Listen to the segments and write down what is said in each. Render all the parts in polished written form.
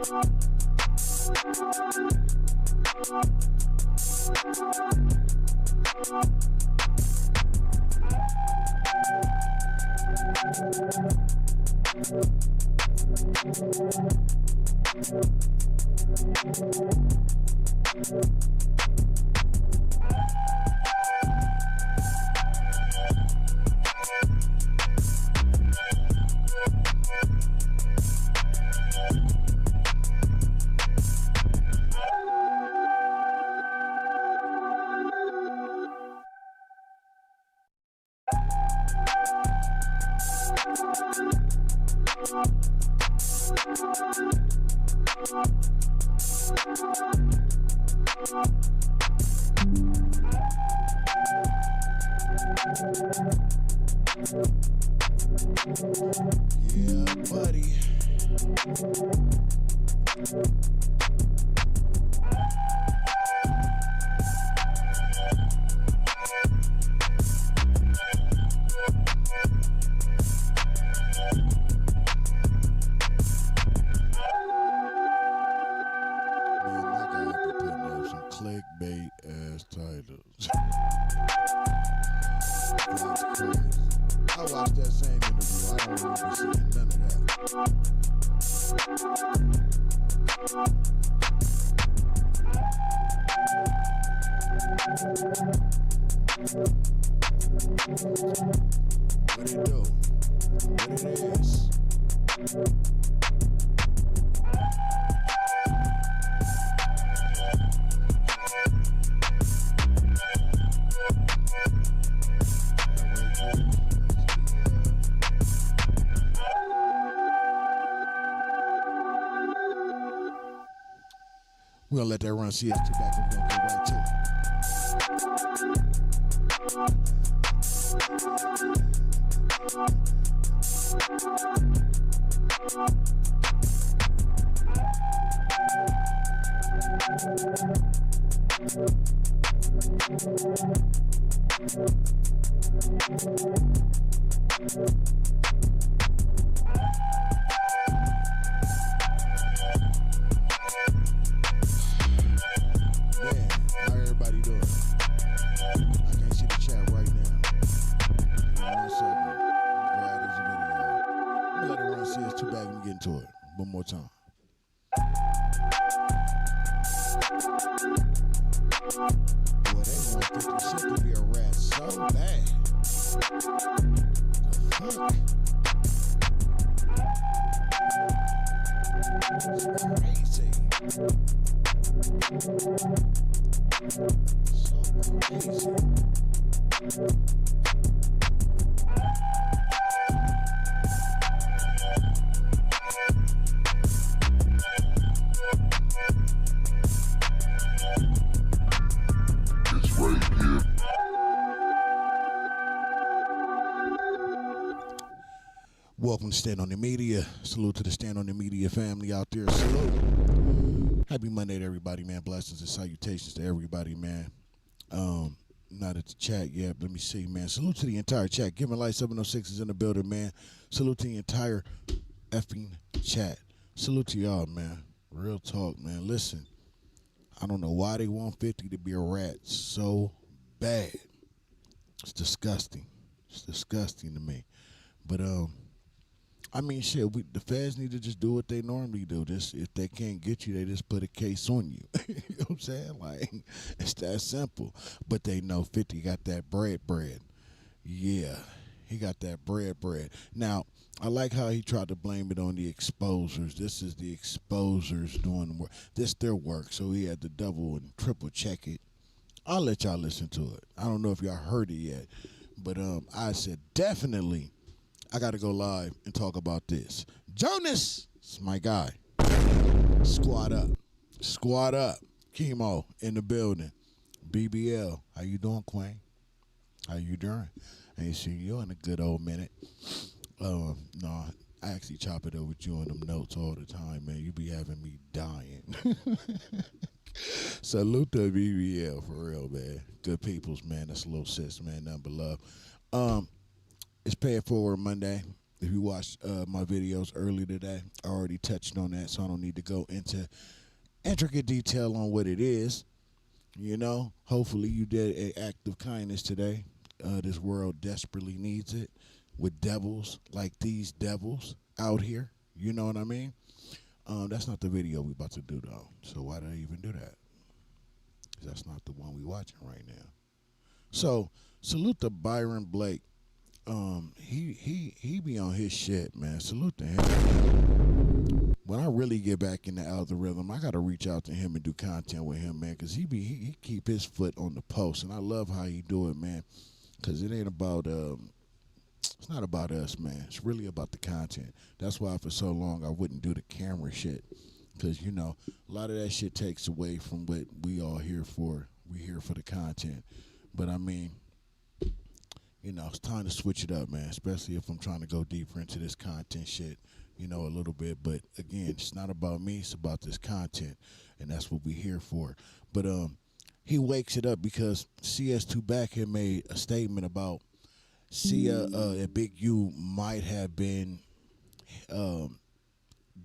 Yeah, buddy. Clickbait ass titles. That's crazy. I watched that same interview. I don't remember seeing none of that. What it do? What it is? We're going to let that run. CS2 back and we're going to go right to it. One more time. Boy, they want 50 Cent to be a rat so bad. The fuck? It's crazy. So crazy. Welcome to Stand on the Media. Salute to the Stand on the Media family out there. Salute. Happy Monday to everybody, man. Blessings and salutations to everybody, man. Not at the chat yet, but let me see, man. Salute to the entire chat. Giving Light 706 is in the building, man. Salute to the entire effing chat. Salute to y'all, man. Real talk, man. Listen, I don't know why they want 50 to be a rat so bad. It's disgusting. It's disgusting to me. But, I mean, shit, the feds need to just do what they normally do. Just if they can't get you, they just put a case on you. You know what I'm saying? Like, it's that simple. But they know 50 got that bread. Yeah, he got that bread. Now, I like how he tried to blame it on the exposers. This is the exposers doing the work. This their work, so he had to double and triple check it. I'll let y'all listen to it. I don't know if y'all heard it yet, but I said definitely I got to go live and talk about this. Jonas, it's my guy. Squad up. Chemo in the building. BBL, how you doing, Quang? How you doing? I ain't seen you in a good old minute. No, I actually chop it up with you on them notes all the time, man. You be having me dying. Salute to BBL, for real, man. Good peoples, man. That's a little sis, man. Nothing but love. It's Pay It Forward Monday. If you watched my videos earlier today, I already touched on that, so I don't need to go into intricate detail on what it is. You know, hopefully you did an act of kindness today. This world desperately needs it with devils like these devils out here. You know what I mean? That's not the video we about to do though. So why did I even do that? 'Cause that's not the one we watching right now. So salute to Byron Blake. He be on his shit, man. Salute to him. When I really get back in the algorithm, I gotta reach out to him and do content with him, man, cause he keep his foot on the post, and I love how he do it, man. Cause it ain't about it's not about us, man. It's really about the content. That's why for so long I wouldn't do the camera shit, cause you know a lot of that shit takes away from what we all here for. We here for the content, but I mean, you know, it's time to switch it up, man. Especially if I'm trying to go deeper into this content shit, you know, a little bit. But again, it's not about me; it's about this content, and that's what we here for. But he wakes it up because CS2 Back had made a statement about Sia and Big U might have been um,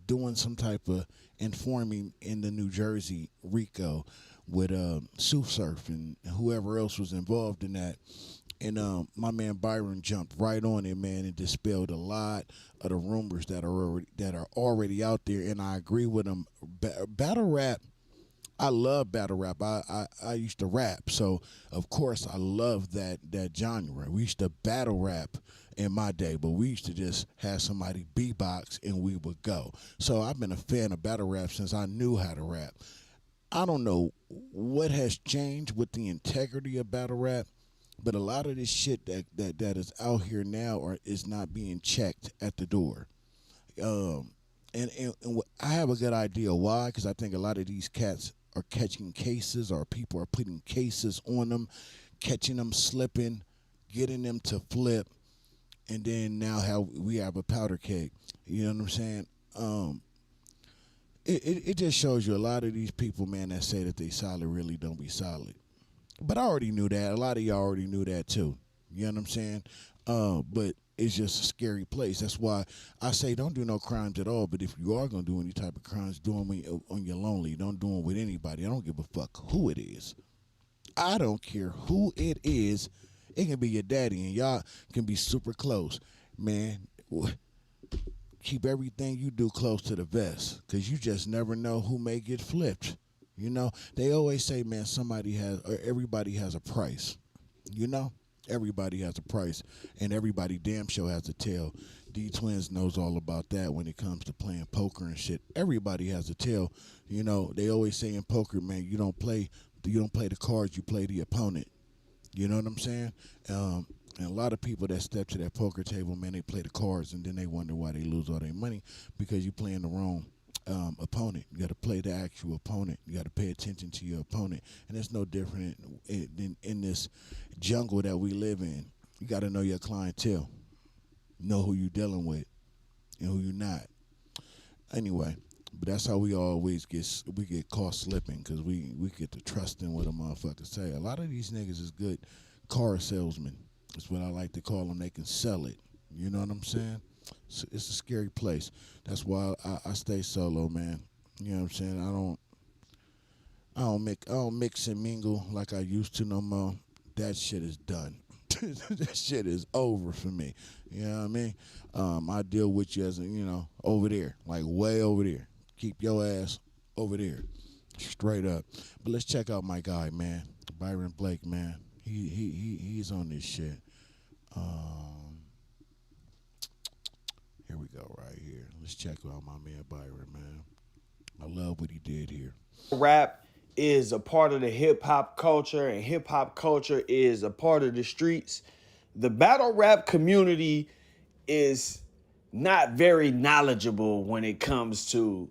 doing some type of informing in the New Jersey RICO with Sue Surf and whoever else was involved in that. And my man Byron jumped right on it, man, and dispelled a lot of the rumors that are already out there. And I agree with him. Battle rap, I love battle rap. I used to rap, so of course I love that genre. We used to battle rap in my day, but we used to just have somebody beatbox and we would go. So I've been a fan of battle rap since I knew how to rap. I don't know what has changed with the integrity of battle rap, but a lot of this shit that is out here now is not being checked at the door. Um, and I have a good idea why, because I think a lot of these cats are catching cases, or people are putting cases on them, catching them slipping, getting them to flip, and then now how we have a powder keg. You know what I'm saying? It just shows you a lot of these people, man, that say that they solid really don't be solid. But I already knew that. A lot of y'all already knew that too. You know what I'm saying? But it's just a scary place. That's why I say don't do no crimes at all. But if you are gonna do any type of crimes, do them on your lonely. Don't do them with anybody. I don't give a fuck who it is. I don't care who it is. It can be your daddy, and y'all can be super close, man. Keep everything you do close to the vest, cause you just never know who may get flipped. You know, they always say, man, everybody has a price. You know, everybody has a price, and everybody damn sure has a tail. D Twins knows all about that when it comes to playing poker and shit. Everybody has a tail. You know, they always say in poker, man, you don't play the cards, you play the opponent. You know what I'm saying? And a lot of people that step to that poker table, man, they play the cards, and then they wonder why they lose all their money because you're playing the wrong opponent. You got to play the actual opponent. You got to pay attention to your opponent, and it's no different in this jungle that we live in. You got to know your clientele, know who you're dealing with, and who you're not. Anyway, but that's how we always get caught slipping, because we get to trusting what a motherfucker say. A lot of these niggas is good car salesmen. That's what I like to call them. They can sell it. You know what I'm saying? It's a scary place. That's why I stay solo, man. You know what I'm saying? I don't mix and mingle like I used to no more. That shit is done. That shit is over for me. You know what I mean? I deal with you as over there, like way over there. Keep your ass over there, straight up. But let's check out my guy, man, Byron Blake, man. He's on this shit. Here we go, right here. Let's check out my man Byron, man. I love what he did here. Rap is a part of the hip hop culture, and hip hop culture is a part of the streets. The battle rap community is not very knowledgeable when it comes to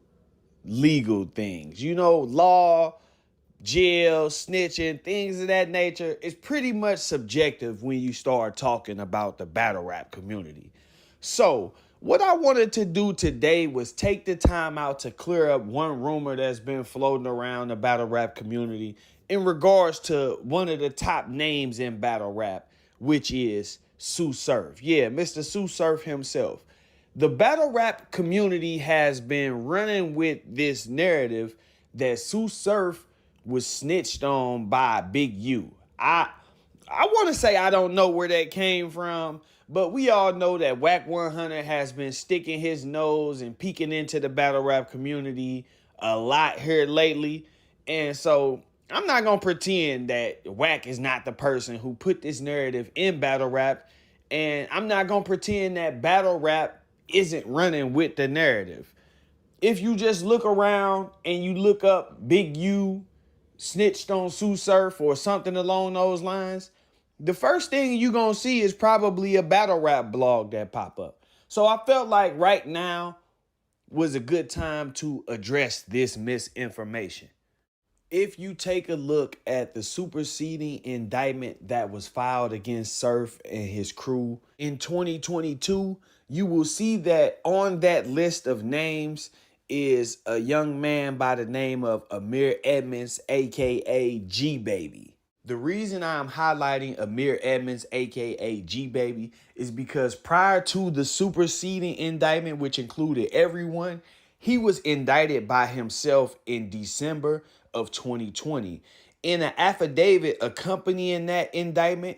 legal things. You know, law, jail, snitching, things of that nature. It's pretty much subjective when you start talking about the battle rap community. So, what I wanted to do today was take the time out to clear up one rumor that's been floating around the battle rap community in regards to one of the top names in battle rap, which is Sue Surf. Yeah, Mr. Sue Surf himself. The battle rap community has been running with this narrative that Sue Surf was snitched on by Big U. I want to say I don't know where that came from, but we all know that WACK100 has been sticking his nose and peeking into the battle rap community a lot here lately. And so I'm not going to pretend that Wack is not the person who put this narrative in battle rap. And I'm not going to pretend that battle rap isn't running with the narrative. If you just look around and you look up Big U snitched on Sue Surf or something along those lines, the first thing you're going to see is probably a battle rap blog that pop up. So I felt like right now was a good time to address this misinformation. If you take a look at the superseding indictment that was filed against Surf and his crew in 2022, you will see that on that list of names is a young man by the name of Amir Edmonds, aka G Baby. The reason I'm highlighting Amir Edmonds, aka G Baby, is because prior to the superseding indictment, which included everyone, he was indicted by himself in December of 2020. In an affidavit accompanying that indictment,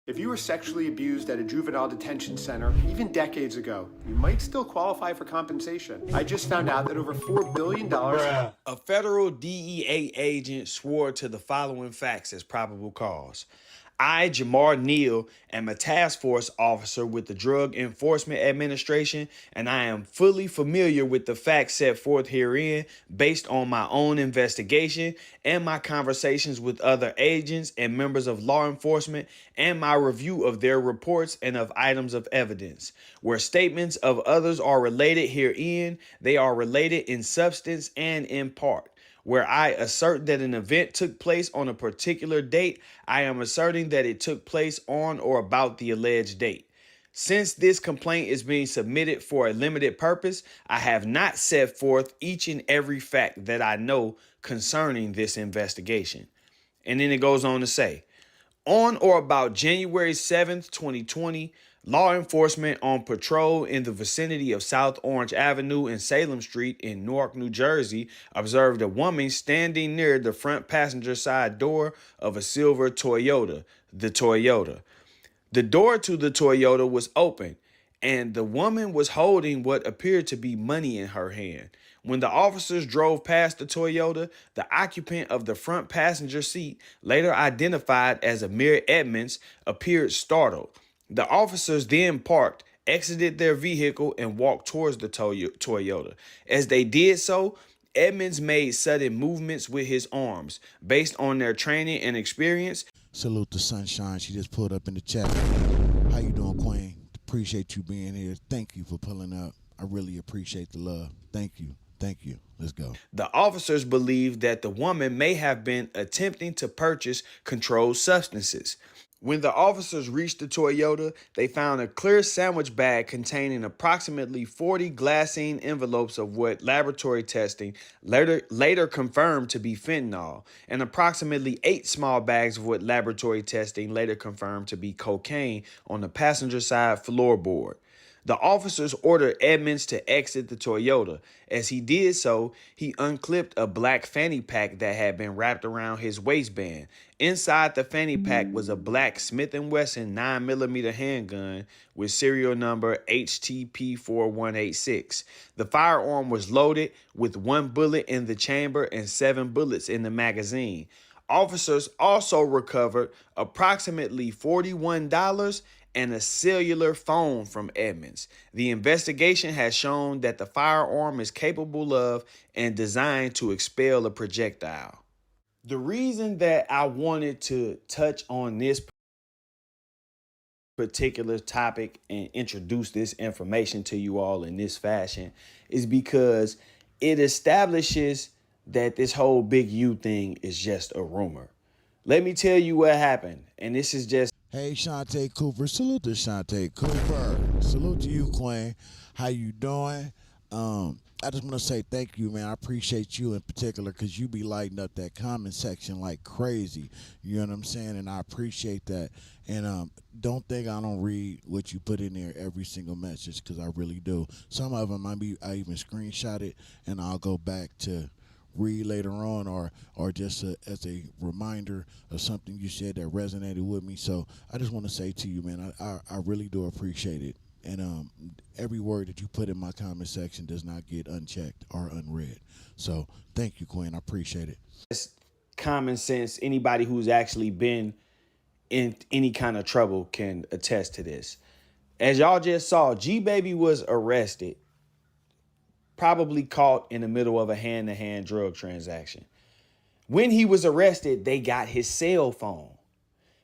if you were sexually abused at a juvenile detention center, even decades ago, you might still qualify for compensation. I just found out that over $4 billion... A federal DEA agent swore to the following facts as probable cause. I, Jamar Neal, am a task force officer with the Drug Enforcement Administration, and I am fully familiar with the facts set forth herein based on my own investigation and my conversations with other agents and members of law enforcement and my review of their reports and of items of evidence. Where statements of others are related herein, they are related in substance and in part. Where I assert that an event took place on a particular date, I am asserting that it took place on or about the alleged date. Since this complaint is being submitted for a limited purpose, I have not set forth each and every fact that I know concerning this investigation. And then it goes on to say, on or about January 7th, 2020, law enforcement on patrol in the vicinity of South Orange Avenue and Salem Street in Newark, New Jersey, observed a woman standing near the front passenger side door of a silver Toyota, the Toyota. The door to the Toyota was open, and the woman was holding what appeared to be money in her hand. When the officers drove past the Toyota, the occupant of the front passenger seat, later identified as Amir Edmonds, appeared startled. The officers then parked, exited their vehicle, and walked towards the Toyota. As they did so, Edmonds made sudden movements with his arms. Based on their training and experience, Salute to Sunshine. She just pulled up in the chat. How you doing, Queen? Appreciate you being here. Thank you for pulling up. I really appreciate the love. Thank you. Thank you. Let's go. The officers believed that the woman may have been attempting to purchase controlled substances. When the officers reached the Toyota, they found a clear sandwich bag containing approximately 40 glassine envelopes of what laboratory testing later confirmed to be fentanyl, and approximately 8 small bags of what laboratory testing later confirmed to be cocaine on the passenger side floorboard. The officers ordered Edmonds to exit the Toyota. As he did so, he unclipped a black fanny pack that had been wrapped around his waistband. Inside the fanny pack was a black Smith & Wesson 9mm handgun with serial number HTP4186. The firearm was loaded with 1 bullet in the chamber and 7 bullets in the magazine. Officers also recovered approximately $41 and a cellular phone from Edmonds. The investigation has shown that the firearm is capable of and designed to expel a projectile. The reason that I wanted to touch on this particular topic and introduce this information to you all in this fashion is because it establishes that this whole Big U thing is just a rumor. Let me tell you what happened, and this is just... Hey, Shantae Cooper. Salute to Shantae Cooper. Salute to you, Queen. How you doing? I just want to say thank you, man. I appreciate you in particular because you be lighting up that comment section like crazy. You know what I'm saying? And I appreciate that. And don't think I don't read what you put in there every single message because I really do. Some of them I even screenshot it and I'll go back to read later on or just as a reminder of something you said that resonated with me. So I just want to say to you, man, I really do appreciate it. And every word that you put in my comment section does not get unchecked or unread. So thank you, Quinn. I appreciate it. It's common sense. Anybody who's actually been in any kind of trouble can attest to this. As y'all just saw, G Baby was arrested, probably caught in the middle of a hand-to-hand drug transaction. When he was arrested, they got his cell phone.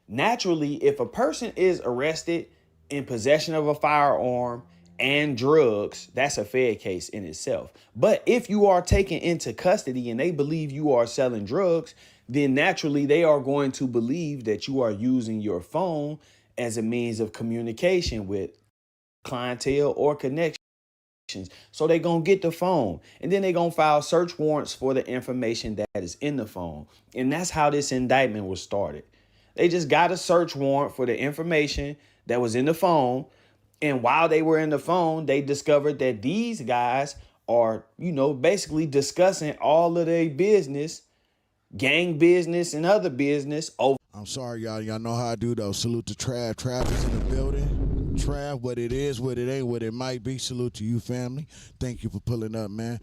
Naturally, if a person is arrested in possession of a firearm and drugs, that's a Fed case in itself. But if you are taken into custody and they believe you are selling drugs, then naturally they are going to believe that you are using your phone as a means of communication with clientele or connections. So they're going to get the phone and then they're going to file search warrants for the information that is in the phone. And that's how this indictment was started. They just got a search warrant for the information that was in the phone. And while they were in the phone, they discovered that these guys are, basically discussing all of their business, gang business and other business over. I'm sorry, y'all. Y'all know how I do, though. Salute to Trav. Trav is in the building. Trav, what it is, what it ain't, what it might be. Salute to you, family. Thank you for pulling up, man.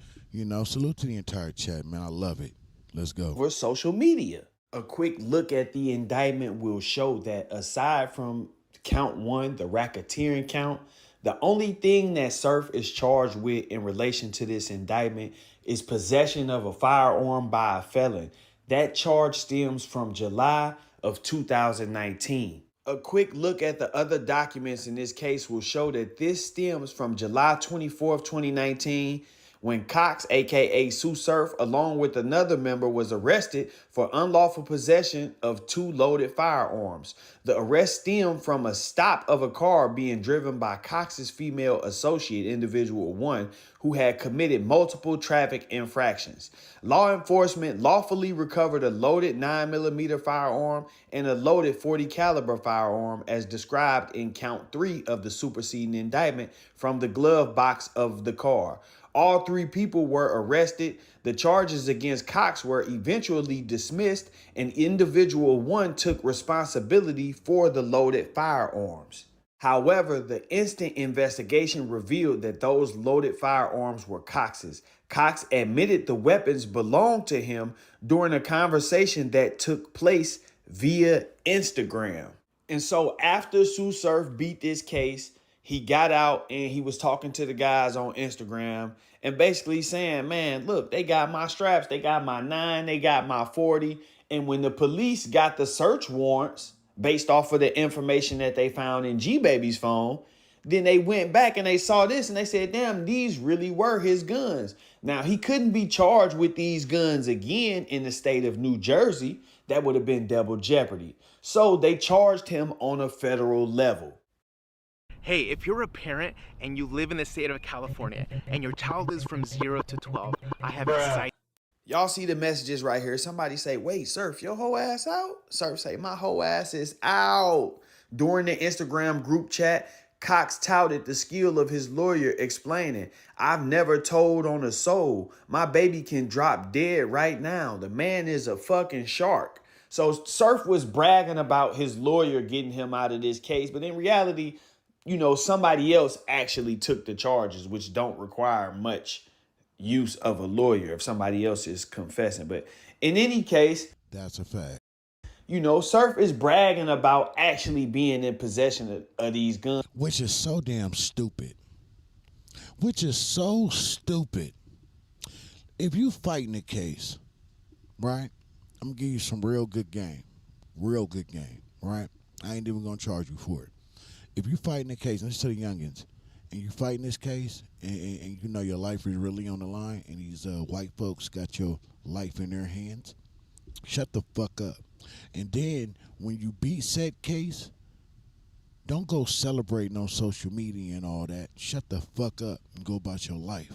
Salute to the entire chat, man. I love it. Let's go. For social media. A quick look at the indictment will show that aside from count 1, the racketeering count, the only thing that Surf is charged with in relation to this indictment is possession of a firearm by a felon. That charge stems from July of 2019. A quick look at the other documents in this case will show that this stems from July 24th, 2019, when Cox, aka Sue Surf, along with another member, was arrested for unlawful possession of 2 loaded firearms. The arrest stemmed from a stop of a car being driven by Cox's female associate, Individual 1, who had committed multiple traffic infractions. Law enforcement lawfully recovered a loaded 9mm firearm and a loaded 40 caliber firearm as described in count 3 of the superseding indictment from the glove box of the car. All 3 people were arrested. The charges against Cox were eventually dismissed, and Individual 1 took responsibility for the loaded firearms. However, the instant investigation revealed that those loaded firearms were Cox's. Cox admitted the weapons belonged to him during a conversation that took place via Instagram. And so after Sue Surf beat this case, he got out and he was talking to the guys on Instagram and basically saying, man, look, they got my straps. They got my 9. They got my 40. And when the police got the search warrants based off of the information that they found in G Baby's phone, then they went back and they saw this and they said, damn, these really were his guns. Now, he couldn't be charged with these guns again in the state of New Jersey. That would have been double jeopardy. So they charged him on a federal level. Hey, if you're a parent and you live in the state of California and your child is from 0 to 12, I have exciting. Y'all see the messages right here. Somebody say, wait, Surf, your whole ass out? Surf say, my whole ass is out. During the Instagram group chat, Cox touted the skill of his lawyer, explaining, I've never told on a soul. My baby can drop dead right now. The man is a fucking shark. So Surf was bragging about his lawyer getting him out of this case. But in reality, somebody else actually took the charges, which don't require much use of a lawyer if somebody else is confessing. But in any case, that's a fact. Surf is bragging about actually being in possession of these guns. Which is so damn stupid. Which is so stupid. If you fighting a case, right, I'm going to give you some real good game. Real good game, right? I ain't even going to charge you for it. If you fighting a case, let's tell the youngins, and you fighting this case, and your life is really on the line, and these white folks got your life in their hands, shut the fuck up. And then when you beat said case, don't go celebrating on social media and all that. Shut the fuck up and go about your life.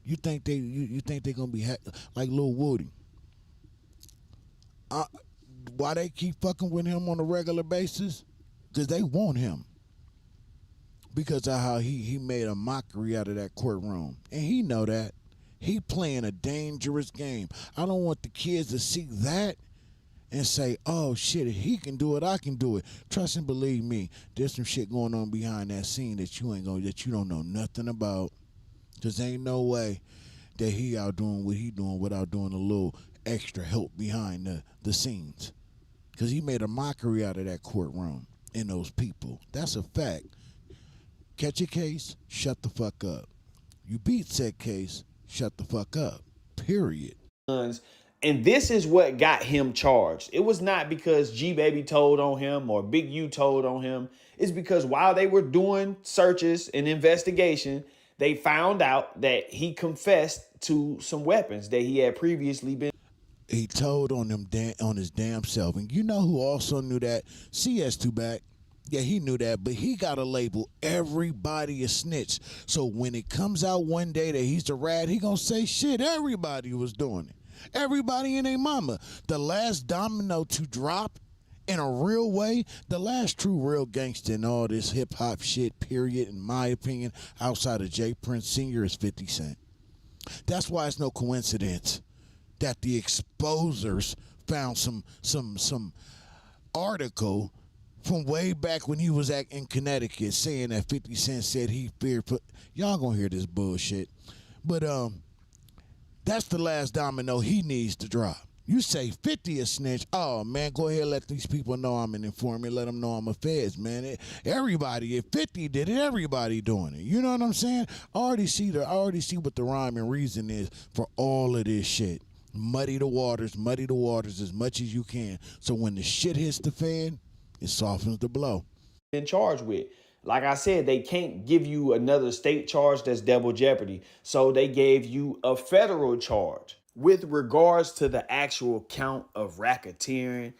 You think you think they're gonna be like Lil Woody? Why they keep fucking with him on a regular basis? Because they want him. Because of how he made a mockery out of that courtroom. And he know that. He playing a dangerous game. I don't want the kids to see that and say, oh shit, if he can do it, I can do it. Trust and believe me, there's some shit going on behind that scene that you don't know nothing about. Cause ain't no way that he out doing what he doing without doing a little extra help behind the scenes. Cause he made a mockery out of that courtroom and those people. That's a fact. Catch a case, shut the fuck up. You beat said case, shut the fuck up. Period. And this is what got him charged. It was not because G Baby told on him or Big U told on him. It's because while they were doing searches and investigation, they found out that he confessed to some weapons that he had previously been. He told on his damn self. And you know who also knew that? CS2 back. Yeah, he knew that, but he got to label everybody a snitch. So when it comes out one day that he's a rat, he gonna say, shit, everybody was doing it. Everybody and their mama. The last domino to drop in a real way, the last true real gangster in all this hip-hop shit, period, in my opinion, outside of J. Prince Sr. is 50 Cent. That's why it's no coincidence that the exposers found some article from way back when he was in Connecticut saying that 50 Cent said he feared. Y'all gonna hear this bullshit. But that's the last domino he needs to drop. You say 50 a snitch. Oh, man, go ahead and let these people know I'm an informant. Let them know I'm a feds, man. Everybody, if 50 did it, everybody doing it. You know what I'm saying? I already see what the rhyme and reason is for all of this shit. Muddy the waters as much as you can. So when the shit hits the fan, it softens the blow. Been charged with. Like I said, they can't give you another state charge that's double jeopardy. So they gave you a federal charge. With regards to the actual count of racketeering,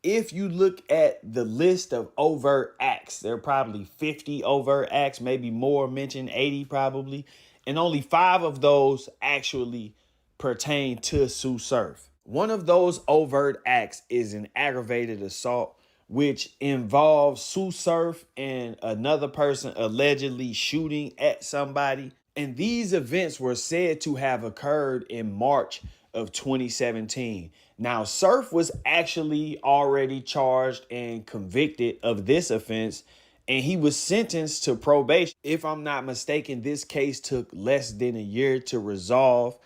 if you look at the list of overt acts, there are probably 50 overt acts, maybe more, mentioned 80 probably. And only 5 of those actually pertain to Sue Surf. One of those overt acts is an aggravated assault, which involves Sue Surf and another person allegedly shooting at somebody. And these events were said to have occurred in March of 2017. Now, Surf was actually already charged and convicted of this offense, and he was sentenced to probation. If I'm not mistaken, this case took less than a year to resolve.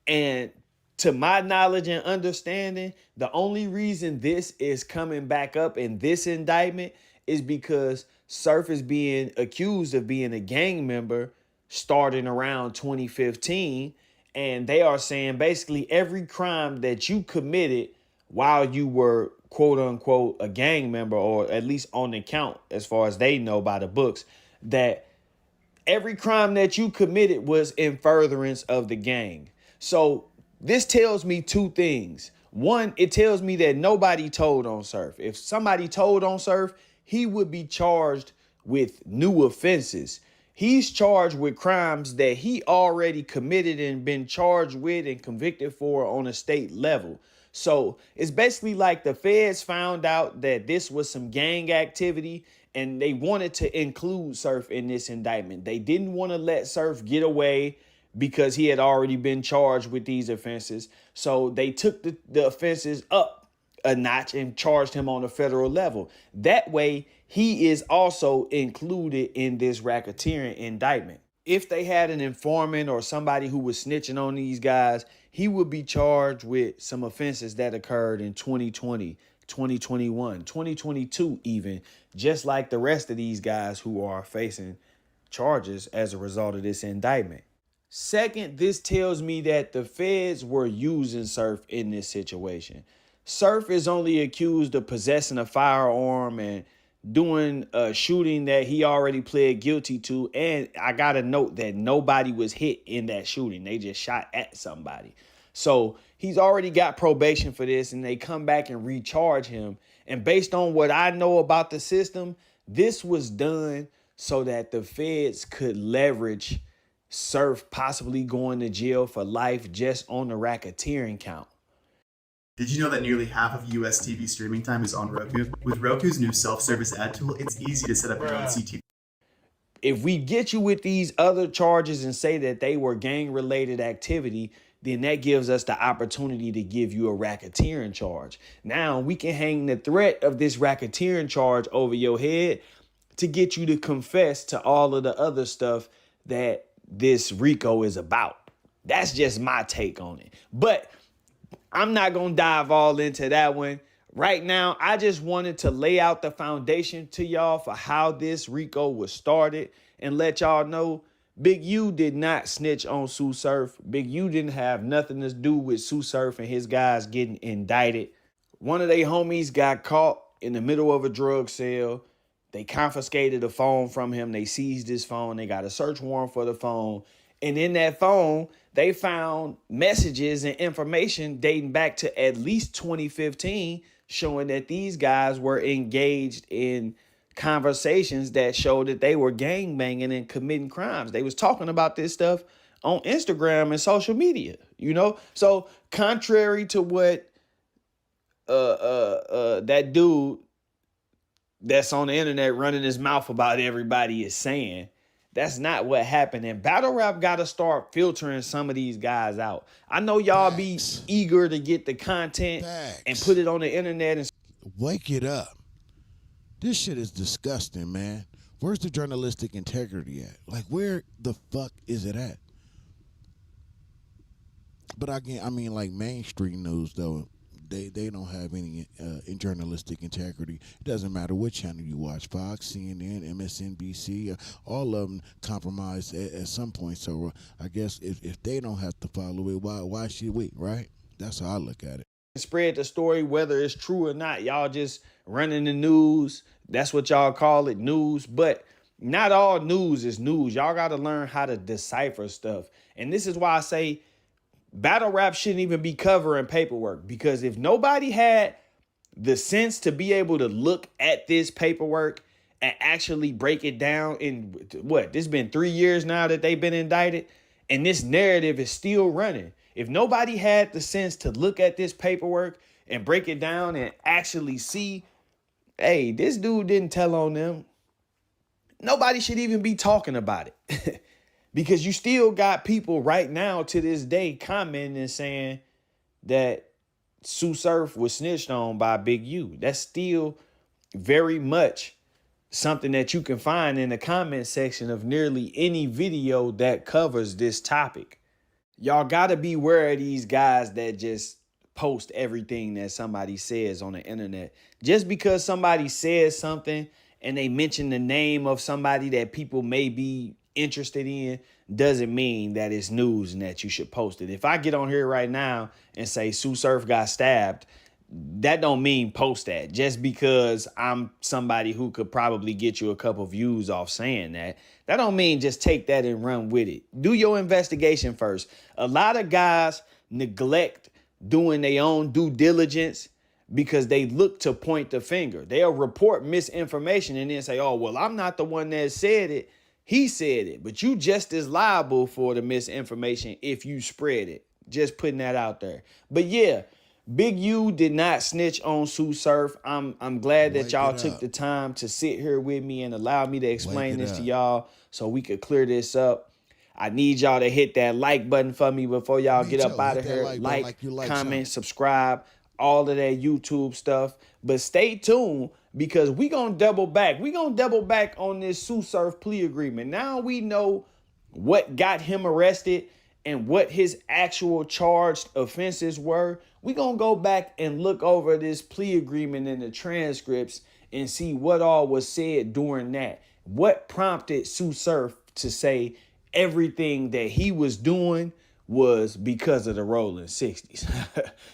And to my knowledge and understanding, the only reason this is coming back up in this indictment is because Surf is being accused of being a gang member starting around 2015. And they are saying basically every crime that you committed while you were, quote unquote, a gang member, or at least on the count, as far as they know by the books, that every crime that you committed was in furtherance of the gang. So this tells me 2 things. One, it tells me that nobody told on Surf. If somebody told on Surf, he would be charged with new offenses. He's charged with crimes that he already committed and been charged with and convicted for on a state level. So it's basically like the feds found out that this was some gang activity and they wanted to include Surf in this indictment. They didn't want to let Surf get away because he had already been charged with these offenses. So they took the offenses up a notch and charged him on a federal level. That way, he is also included in this racketeering indictment. If they had an informant or somebody who was snitching on these guys, he would be charged with some offenses that occurred in 2020, 2021, 2022 even, just like the rest of these guys who are facing charges as a result of this indictment. Second, this tells me that the feds were using Surf in this situation. Surf is only accused of possessing a firearm and doing a shooting that he already pled guilty to. And I got to note that nobody was hit in that shooting. They just shot at somebody. So he's already got probation for this, and they come back and recharge him. And based on what I know about the system, this was done so that the feds could leverage Surf possibly going to jail for life just on the racketeering count. Did you know that nearly half of US TV streaming time is on Roku? With Roku's new self-service ad tool, it's easy to set up your own CTV. If we get you with these other charges and say that they were gang-related activity, then that gives us the opportunity to give you a racketeering charge. Now we can hang the threat of this racketeering charge over your head to get you to confess to all of the other stuff that this RICO is about. That's just my take on it. But I'm not going to dive all into that one. Right now, I just wanted to lay out the foundation to y'all for how this RICO was started and let y'all know Big U did not snitch on Sue Surf. Big U didn't have nothing to do with Sue Surf and his guys getting indicted. One of their homies got caught in the middle of a drug sale. They confiscated a phone from him. They seized his phone. They got a search warrant for the phone. And in that phone, they found messages and information dating back to at least 2015 showing that these guys were engaged in conversations that showed that they were gangbanging and committing crimes. They was talking about this stuff on Instagram and social media, you know? So contrary to what that dude that's on the internet running his mouth about everybody is saying, that's not what happened. And battle rap got to start filtering some of these guys out. I know y'all be eager to get the content and put it on the internet. And wake it up. This shit is disgusting, man. Where's the journalistic integrity at? Like, where the fuck is it at? But again, I mean, like mainstream news, though, they don't have any journalistic integrity. It doesn't matter what channel you watch, Fox, CNN, MSNBC, all of them compromised at some point. So I guess if they don't have to follow it, why should we, right? That's how I look at it. Spread the story, whether it's true or not. Y'all just running the news. That's what y'all call it, news. But not all news is news. Y'all got to learn how to decipher stuff. And this is why I say battle rap shouldn't even be covering paperwork, because if nobody had the sense to be able to look at this paperwork and actually break it down in what, this been 3 years now that they've been indicted and this narrative is still running. If nobody had the sense to look at this paperwork and break it down and actually see, hey, this dude didn't tell on them, nobody should even be talking about it. Because you still got people right now to this day commenting and saying that Sue Surf was snitched on by Big U. That's still very much something that you can find in the comment section of nearly any video that covers this topic. Y'all got to be aware of these guys that just post everything that somebody says on the internet. Just because somebody says something and they mention the name of somebody that people may be interested in doesn't mean that it's news and that you should post it. If I get on here right now and say Sue Surf got stabbed, that don't mean post that. Just because I'm somebody who could probably get you a couple views off saying that, that don't mean just take that and run with it. Do your investigation first. A lot of guys neglect doing their own due diligence because they look to point the finger. They'll report misinformation and then say, oh, well, I'm not the one that said it. He said it, but you just as liable for the misinformation if you spread it. Just putting that out there. But yeah, Big U did not snitch on Sue Surf. I'm glad that y'all took the time to sit here with me and allow me to explain this to y'all so we could clear this up. I need y'all to hit that like button for me before y'all get up out of here. Like, comment, subscribe, all of that YouTube stuff. But stay tuned, because we going to double back. We going to double back on this Sue Surf plea agreement. Now we know what got him arrested and what his actual charged offenses were. We going to go back and look over this plea agreement in the transcripts and see what all was said during that. What prompted Sue Surf to say everything that he was doing was because of the Rolling 60s.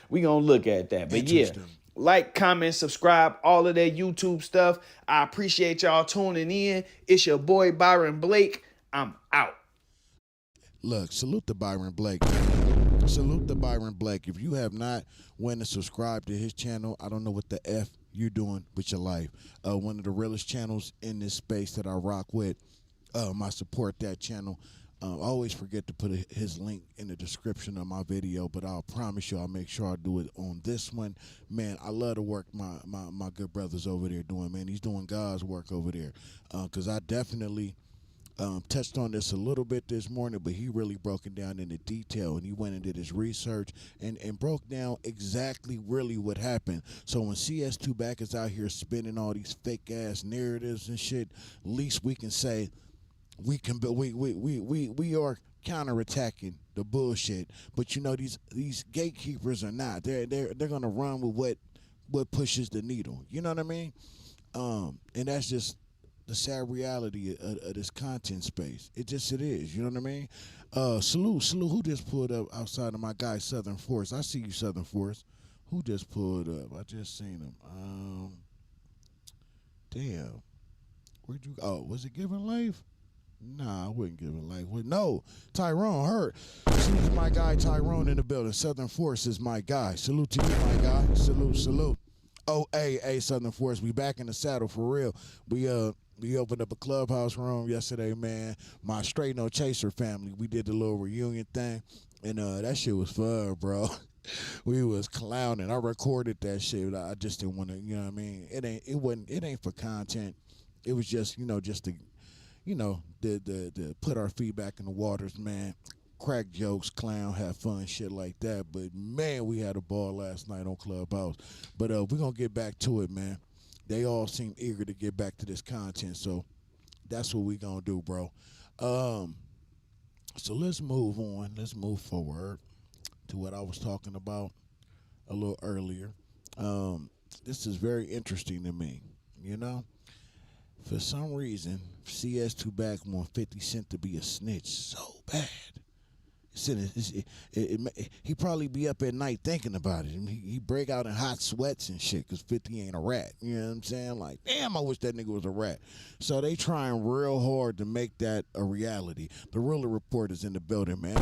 We going to look at that. But yeah, like, comment, subscribe, all of that YouTube stuff. I appreciate y'all tuning in. It's your boy Byron Blake. I'm out. Look, salute to Byron Blake. Salute to Byron Blake. If you have not went and subscribed to his channel, I don't know what the F you're doing with your life. One of the realest channels in this space that I rock with. I support that channel I always forget to put his link in the description of my video, but I'll promise you I'll make sure I do it on this one. Man, I love the work my good brothers over there doing, man. He's doing God's work over there. Because I definitely touched on this a little bit this morning, but he really broke it down into detail, and he went and did his research and broke down exactly really what happened. So when CS2 Back is out here spinning all these fake ass narratives and shit, at least we can say we are counterattacking the bullshit. But you know, these gatekeepers are not. They're gonna run with what pushes the needle. You know what I mean? And that's just the sad reality of this content space. It is. You know what I mean? Salute. Who just pulled up outside of my guy Southern Force? I see you, Southern Force. Who just pulled up? I just seen him. Damn. Where'd you go? Oh, was it Giving Life? Nah, I wouldn't give it life. No, Tyrone, heard. Salute to my guy Tyrone in the building. Southern Force is my guy. Salute to you, my guy. Salute. Oh, hey, Southern Force, we back in the saddle for real. We opened up a clubhouse room yesterday, man. My Straight No Chaser family, we did the little reunion thing, and that shit was fun, bro. We was clowning. I recorded that shit. But I just didn't want to, you know what I mean? It ain't for content. It was just, just to, the put our feet back in the waters, man. Crack jokes, clown, have fun, shit like that. But man, we had a ball last night on Clubhouse. But we're gonna get back to it, man. They all seem eager to get back to this content, so that's what we gonna do, bro. So let's move on. Let's move forward to what I was talking about a little earlier. This is very interesting to me, For some reason, CS2 Back want 50 Cent to be a snitch so bad. He probably be up at night thinking about it. He break out in hot sweats and shit because 50 ain't a rat. You know what I'm saying? Like, damn, I wish that nigga was a rat. So they trying real hard to make that a reality. The Ruler Report is in the building, man.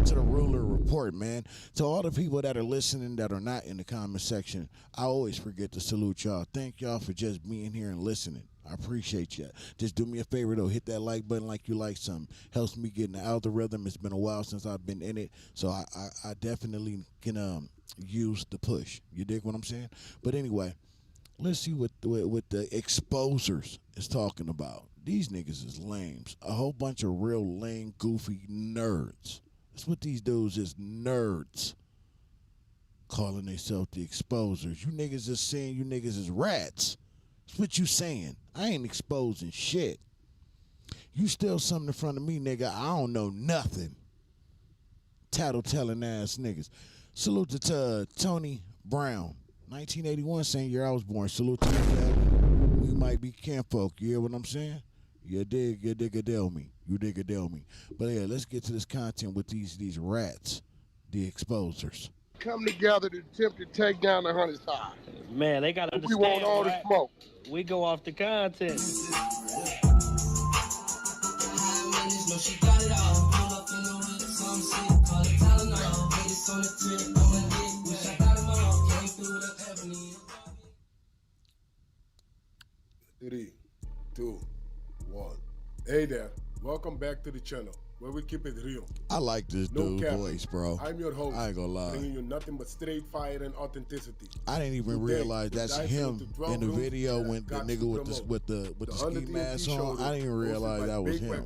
To the Ruler Report, man. To all the people that are listening that are not in the comment section, I always forget to salute y'all. Thank y'all for just being here and listening. I appreciate you. Just do me a favor, though. Hit that like button like you like something. Helps me get in the algorithm. It's been a while since I've been in it, so I definitely can use the push. You dig what I'm saying? But anyway, let's see what the exposers is talking about. These niggas is lames. A whole bunch of real lame, goofy nerds. That's what these dudes is, nerds. Calling themselves the exposers. You niggas is saying you niggas is rats. That's what you saying. I ain't exposing shit. You still something in front of me, nigga. I don't know nothing. Tattle-telling ass niggas. Salute to Tony Brown. 1981, same year I was born. Salute to you, family. We might be camp folk. You hear what I'm saying? You dig-a-del me. But yeah, let's get to this content with these rats, the exposers. Come together to attempt to take down the 100 side. Man, they gotta understand. We want all the smoke. We go off the content. Three, two, one. Hey there, welcome back to the channel, where we keep it real. I like this dude's voice, bro. I'm your host. I ain't gonna lie. Bringing you nothing but straight fire and authenticity. I didn't even realize that's him in the video when the nigga with the ski mask on. I didn't even realize that was him.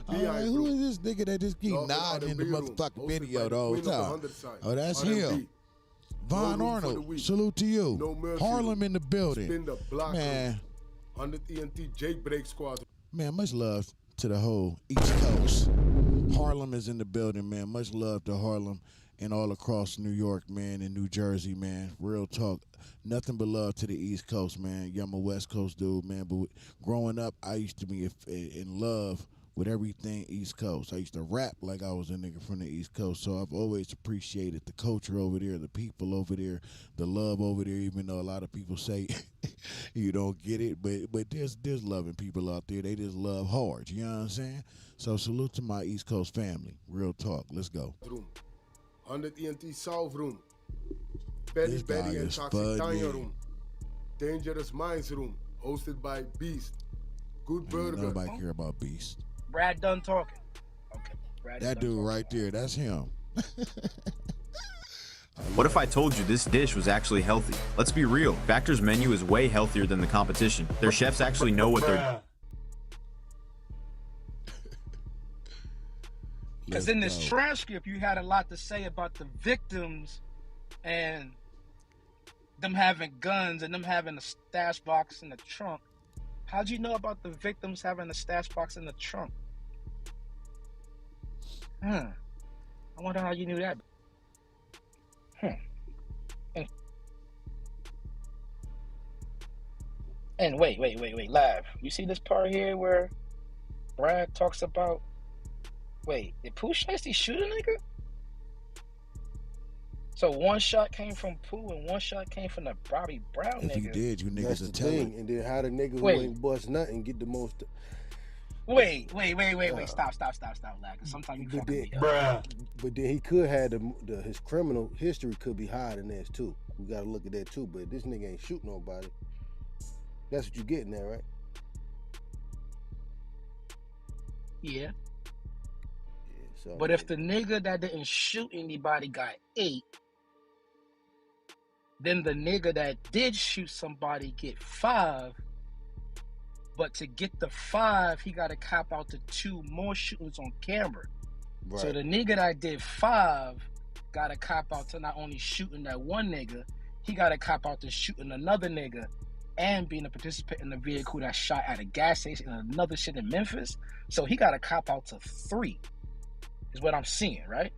Like, who is this nigga that just keep nodding in the motherfucking video the whole time? Oh, that's him. Von Arnold, salute to you. Harlem in the building. Man. 100 ENT J Break Squad. Man, much love to the whole East Coast. Harlem is in the building, man. Much love to Harlem and all across New York, man, and New Jersey, man. Real talk. Nothing but love to the East Coast, man. Yeah, I'm a West Coast dude, man. But growing up, I used to be in love with everything East Coast. I used to rap like I was a nigga from the East Coast, so I've always appreciated the culture over there, the people over there, the love over there, even though a lot of people say you don't get it, but there's loving people out there. They just love hard, you know what I'm saying? So salute to my East Coast family. Real talk. Let's go. 100 ENT South Room. Belly and Toxic Tanya Room. Dangerous Minds Room, hosted by Beast. Good Burger. Nobody care about Beast. Brad done talking. Okay. Brad That dude right there, that's him. What if I told you this dish was actually healthy? Let's be real, Factor's menu is way healthier than the competition. Their chefs actually know what they're... Because in this transcript, you had a lot to say about the victims and them having guns and them having a stash box in the trunk. How'd you know about the victims having a stash box in the trunk? I wonder how you knew that. And wait, live. You see this part here where Brad talks about, wait, did Pooh Shiesty shoot a nigga? So one shot came from Pooh and one shot came from the Bobby Brown nigga. If he did, you niggas That's will the tell thing. it. And then how the nigga who ain't bust nothing get the most. Wait. Stop, lad. Cause sometimes you fucking me up. But then he could have his criminal history could be higher than this too. We gotta look at that too. But this nigga ain't shoot nobody. That's what you getting there, right? Yeah. So, But if the nigga that didn't shoot anybody got 8, then the nigga that did shoot somebody get 5. But to get the 5, he got to cop out to 2 more shootings on camera. Right. So the nigga that did 5 got to cop out to not only shooting that one nigga, he got to cop out to shooting another nigga and being a participant in the vehicle that shot at a gas station and another shit in Memphis. So he got to cop out to 3, is what I'm seeing, right?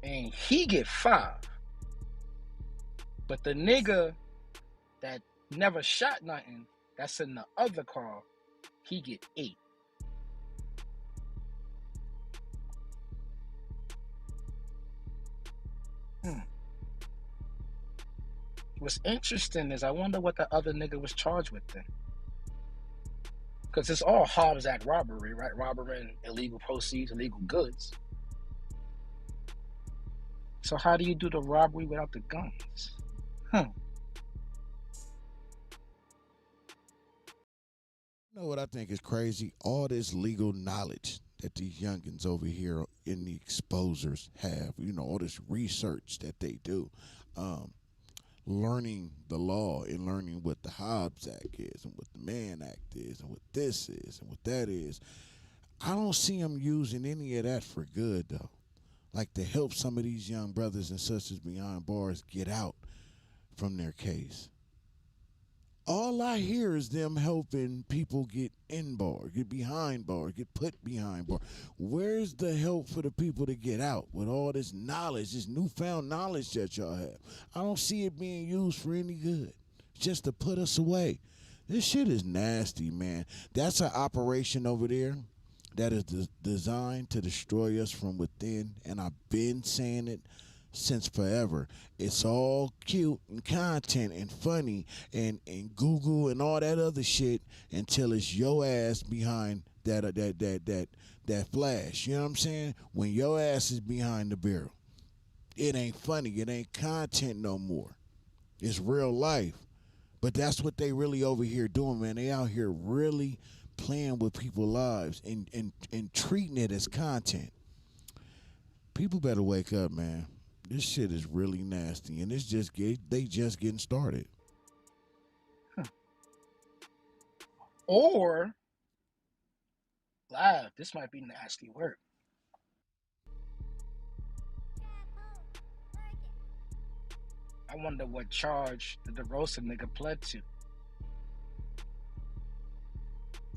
And he get 5. But the nigga that never shot nothing, that's in the other car, he get 8. What's interesting is I wonder what the other nigga was charged with then. Because it's all Hobbs Act robbery, right? Robbery and illegal proceeds, illegal goods. So how do you do the robbery without the guns? You know what I think is crazy? All this legal knowledge that these youngins over here in the exposers have, you know, all this research that they do, learning the law and learning what the Hobbs Act is and what the Mann Act is and what this is and what that is. I don't see them using any of that for good, though. Like to help some of these young brothers and sisters behind bars get out from their case. All I hear is them helping people get in bar, get behind bar, get put behind bar. Where's the help for the people to get out with all this knowledge, this newfound knowledge that y'all have? I don't see it being used for any good, just to put us away. This shit is nasty, man. That's an operation over there that is designed to destroy us from within, and I've been saying it since forever. It's all cute and content and funny and Google and all that other shit until it's your ass behind that flash. You know what I'm saying? When your ass is behind the barrel, it ain't funny. It ain't content no more. It's real life. But that's what they really over here doing, man. They out here really playing with people's lives and treating it as content. People better wake up, man. This shit is really nasty, and they just getting started. Or, live, this might be nasty work. I wonder what charge the DeRosa nigga pled to.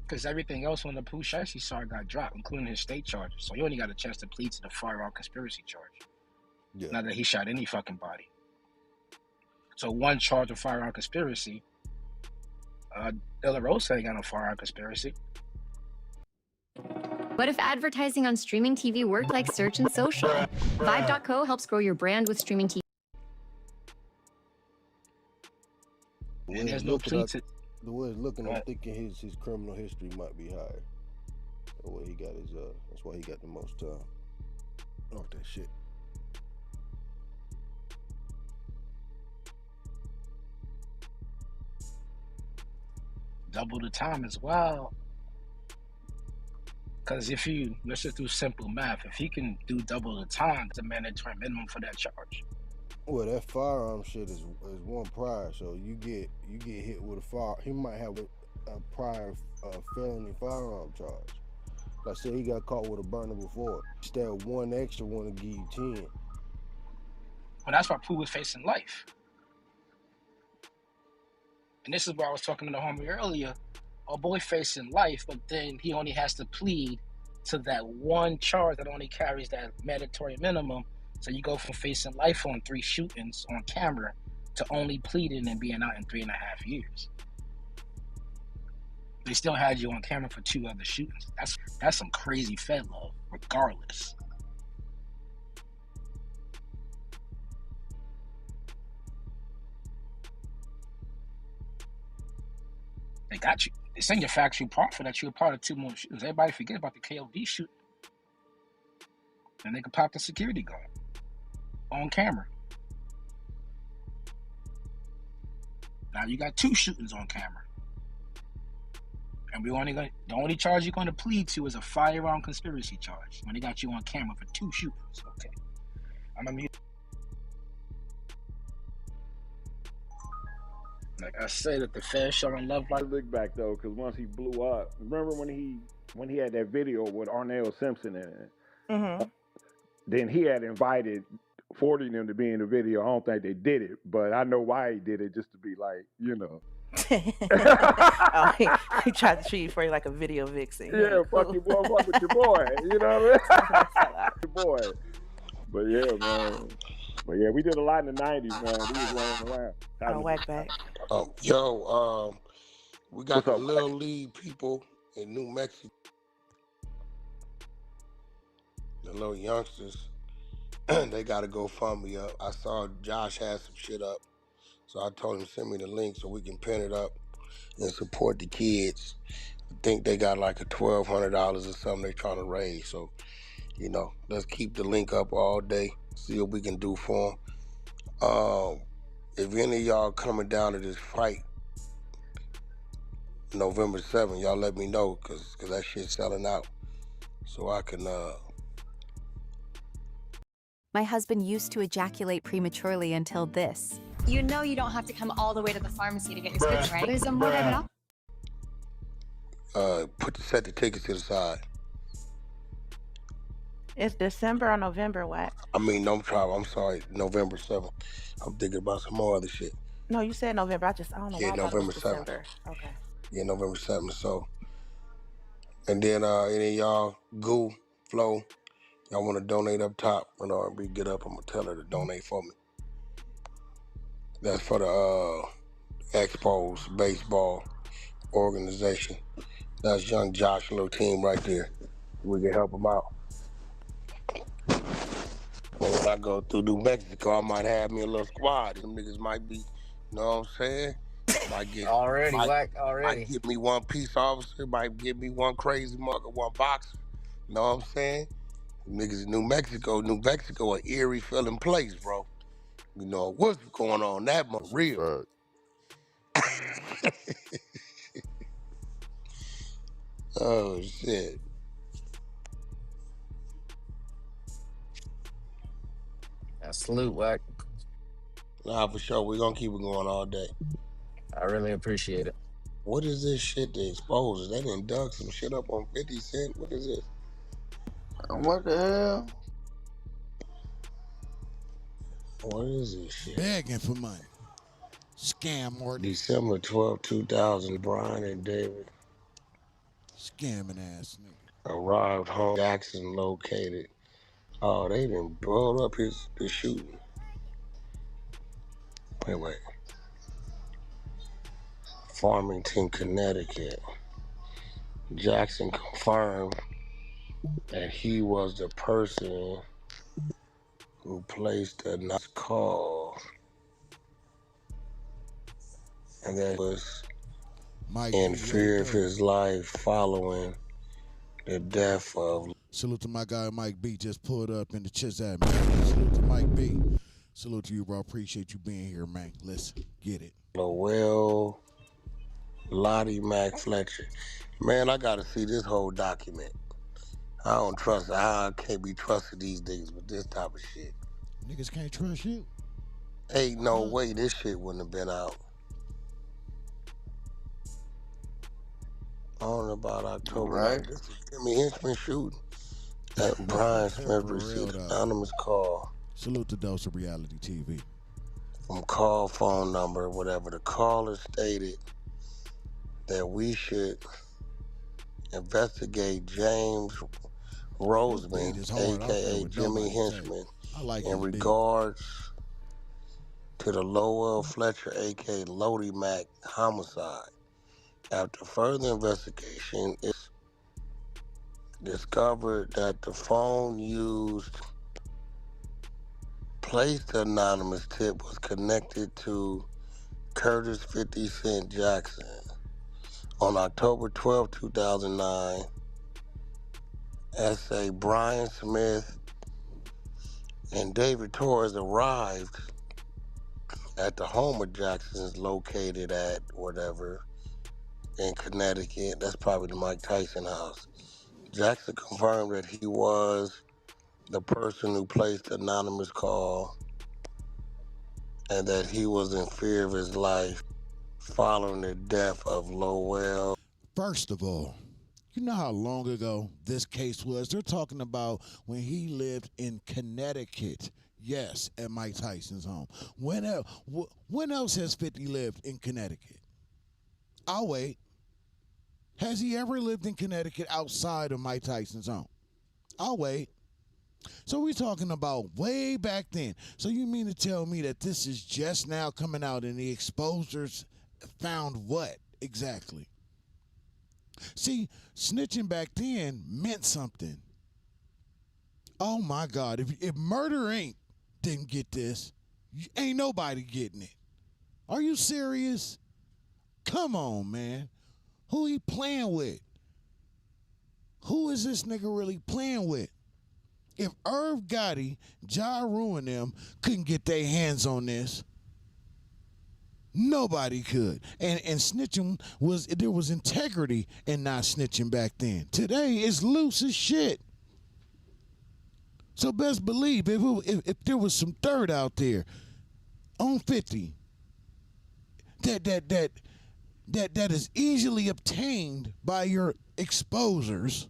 Because everything else on the Pooh Shiesty side got dropped, including his state charges. So he only got a chance to plead to the firearm conspiracy charge. Yeah. Not that he shot any fucking body. So one charge of firearm conspiracy. De La Rosa ain't got no firearm conspiracy. What if advertising on streaming TV worked like search and social? Vibe.co helps grow your brand with streaming TV. And there's no plea to... The way it's looking, I'm thinking his criminal history might be higher. The way he got his, that's why he got the most off that shit. Double the time as well. Because if you, let's just do simple math. If he can do double the time, it's a mandatory minimum for that charge. Well, that firearm shit is one prior, so you get hit with a fire. He might have a prior felony firearm charge. Like, say he got caught with a burner before. Just that one extra one to give you 10. Well, that's why Pooh was facing life. And this is where I was talking to the homie earlier. Our boy facing life, but then he only has to plead to that one charge that only carries that mandatory minimum. So you go from facing life on 3 shootings on camera to only pleading and being out in 3.5 years. They still had you on camera for 2 other shootings. That's some crazy Fed love, regardless. They got you. They send your factual proffer that you were part of 2 more shootings. Everybody forget about the KOD shoot. And they could pop the security guard on camera. Now you got 2 shootings on camera. And the only charge you're going to plead to is a firearm conspiracy charge when they got you on camera for 2 shootings. Okay. I'm gonna mute. Like I said, that the Fed showing love like. Look back though, because once he blew up, remember when he had that video with Arnell Simpson in it? Mm-hmm. Then he had invited 40 of them to be in the video. I don't think they did it, but I know why he did it, just to be like, you know. Oh, he tried to treat you for like a video vixen. Yeah, fuck your boy, fuck with your boy. You know what I mean? Your boy. But yeah, man. But yeah, we did a lot in the 90s, man. We was laying around. Oh, whack back. We got the Little League people in New Mexico. The little youngsters, they got to go fund me up. I saw Josh had some shit up, so I told him to send me the link so we can pin it up and support the kids. I think they got like a $1,200 or something they trying to raise. So, you know, let's keep the link up all day, see what we can do for them. If any of y'all coming down to this fight, November 7th, y'all let me know, cause that shit's selling out, so I can. My husband used to ejaculate prematurely until this. You know you don't have to come all the way to the pharmacy to get your scripts, right? There's a more Set the tickets to the side. It's December or November, what? I mean, I'm sorry, November 7th. I'm thinking about some more other shit. No, you said November. I don't know why I thought it was December. Okay. Yeah, November 7th. So, and then any of y'all, Goo, Flo, y'all want to donate up top when R&B get up, I'm going to tell her to donate for me. That's for the Expos Baseball Organization. That's young Josh, little team right there. We can help them out. When I go through New Mexico, I might have me a little squad. Them niggas might be, you know what I'm saying? Might get might give me one peace officer, might give me one crazy mother, one boxer. You know what I'm saying? Niggas in New Mexico, an eerie feeling place, bro. You know what's going on? That much real. Oh shit. Salute, Wack. Nah, for sure. We're gonna keep it going all day. I really appreciate it. What is this shit that exposes? They done dug some shit up on 50 Cent. What is this? What the hell? What is this shit? Begging for money. Scam Martin. December 12, 2000, Brian and David. Scamming ass nigga. Arrived home, Jackson located. Oh, they done blown up his shooting. Wait. Farmington, Connecticut. Jackson confirmed that he was the person who placed a nice call, and that was in fear of his life following the death of. Salute to my guy Mike B. Just pulled up in the Chisat, man. Salute to Mike B. Salute to you, bro. Appreciate you being here, man. Let's get it. Lowell Lottie Mac Fletcher. Man, I gotta see this whole document. I don't trust. I can't be trusting these niggas with this type of shit. Niggas can't trust you. Ain't no way this shit wouldn't have been out. On about October Right. 9th. This is Jimmy Hinchman shooting at Brian Smith received anonymous call. Salute to Dose of Reality TV. From call phone number, whatever. The caller stated that we should investigate James Roseman, a.k.a. Jimmy Hinchman, in regards to the Lowell Fletcher, a.k.a. Lodi Mac homicide. After further investigation, it's discovered that the phone used placed the anonymous tip was connected to Curtis 50 Cent Jackson. On October 12, 2009, S.A. Brian Smith and David Torres arrived at the home of Jackson's located at whatever in Connecticut. That's probably the Mike Tyson house. Jackson confirmed that he was the person who placed the anonymous call and that he was in fear of his life following the death of Lowell. First of all, you know how long ago this case was? They're talking about when he lived in Connecticut. Yes, at Mike Tyson's home. When else has 50 lived in Connecticut? I'll wait. Has he ever lived in Connecticut outside of Mike Tyson's home? I'll wait. So we're talking about way back then. So you mean to tell me that this is just now coming out and the exposers found what exactly? See, snitching back then meant something. Oh my God, if Murder Inc. didn't get this, ain't nobody getting it. Are you serious? Come on, man. Who he playing with? Who is this nigga really playing with? If Irv Gotti, Ja Rule and them couldn't get their hands on this, nobody could. And snitching there was integrity in not snitching back then. Today it's loose as shit. So best believe if there was some third out there on 50 that is easily obtained by your exposers,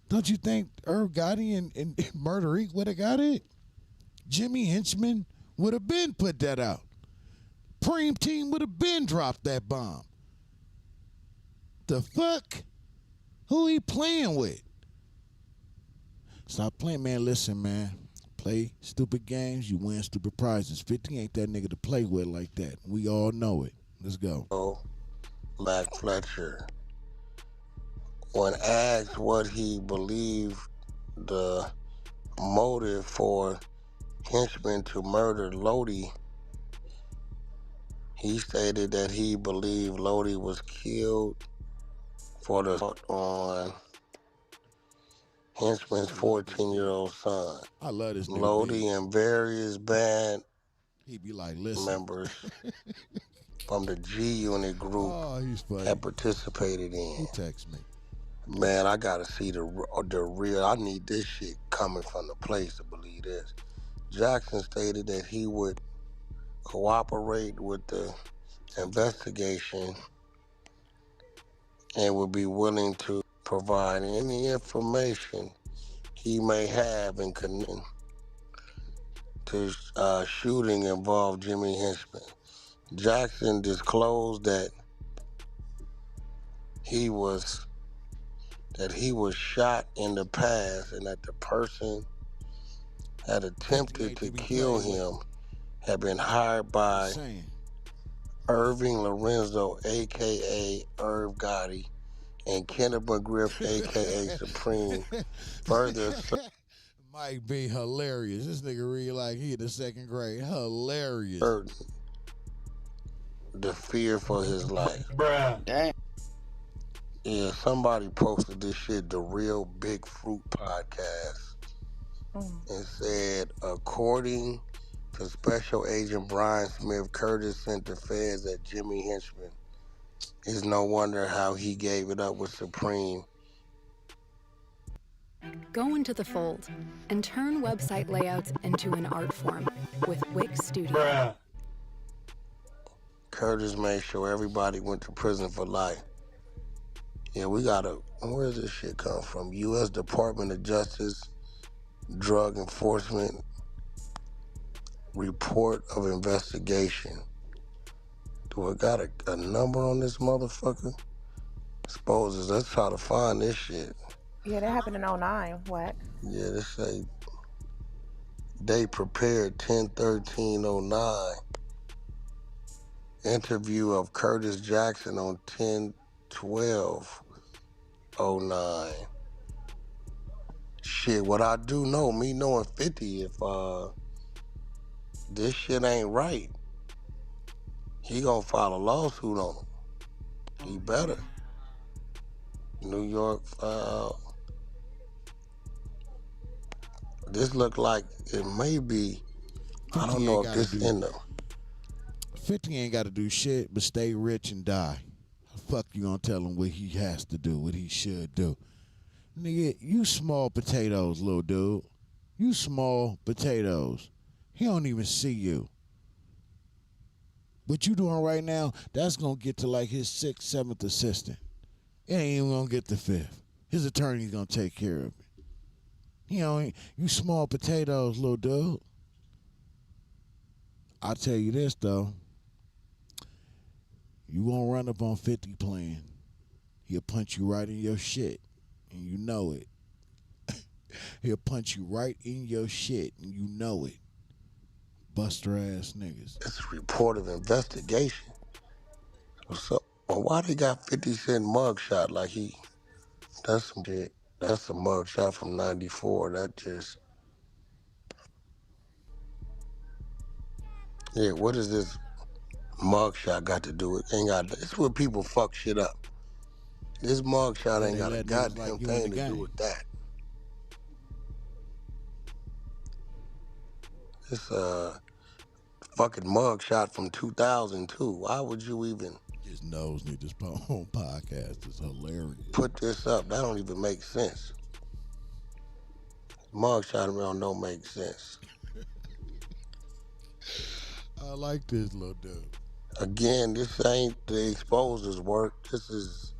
don't you think Irv Gotti and Murder Inc. would have got it? Jimmy Hinchman would have been put that out. Preem Team would have been dropped that bomb. The fuck? Who he playing with? Stop playing, man. Listen, man. Play stupid games, you win stupid prizes. 50 ain't that nigga to play with like that. We all know it. Let's go. Mac Fletcher. When asked what he believed the motive for Hinchman to murder Lodi, he stated that he believed Lodi was killed for the assault on Hinchman's 14-year-old son. I love this nigga. Lodi and various band he be like, listen. members from the G Unit group had participated in. Who text me? Man, I gotta see the real. I need this shit coming from the place to believe this. Jackson stated that he would cooperate with the investigation and would be willing to provide any information he may have in connection to shooting involved Jimmy Hinchman. Jackson disclosed that he was shot in the past and that the person had attempted to kill him had been hired by Irving Lorenzo, a.k.a. Irv Gotti, and Kenneth McGriff, a.k.a. Supreme. Further, might be hilarious. This nigga read like he in the second grade. Hilarious. The fear for his life. Bruh. Damn. Yeah, somebody posted this shit, the Real Big Fruit podcast, and said, according to Special Agent Brian Smith, Curtis sent the feds at Jimmy Hinchman. It's no wonder how he gave it up with Supreme. Go into the fold and turn website layouts into an art form with Wix Studio. Curtis made sure everybody went to prison for life. Yeah, we gotta, where does this shit come from? U.S. Department of Justice, Drug Enforcement, Report of Investigation. Do I got a number on this motherfucker? Supposes, let's try to find this shit. Yeah, that happened in 09. What? Yeah, they say they prepared 10/13/09. Interview of Curtis Jackson on 10/12/09. Shit, what I do know, me knowing 50, if this shit ain't right, he gonna file a lawsuit on him. He better. New York filed. This look like it may be, I don't know if this in them. 50 ain't got to do shit but stay rich and die. Fuck you gonna tell him what he has to do, what he should do. Nigga, you small potatoes, little dude. You small potatoes. He don't even see you. What you doing right now, that's gonna get to like his 6th, 7th assistant. It ain't even gonna get to 5th. His attorney's gonna take care of it. You small potatoes, little dude. I'll tell you this though. You won't run up on 50 playing. He'll punch you right in your shit, and you know it. He'll punch you right in your shit, and you know it. Buster ass niggas. It's a report of investigation. So, well, why they got 50 Cent mugshot like that's some shit. That's a mugshot from 94. That just, yeah, what does this mugshot got to do with, it's where people fuck shit up. This mugshot ain't got a goddamn thing to do with that. It's a fucking mugshot from 2002. Why would you even? His nose need this whole podcast is hilarious. Put this up. That don't even make sense. Mugshot around don't make sense. I like this little dude. Again, this ain't the exposers work. This is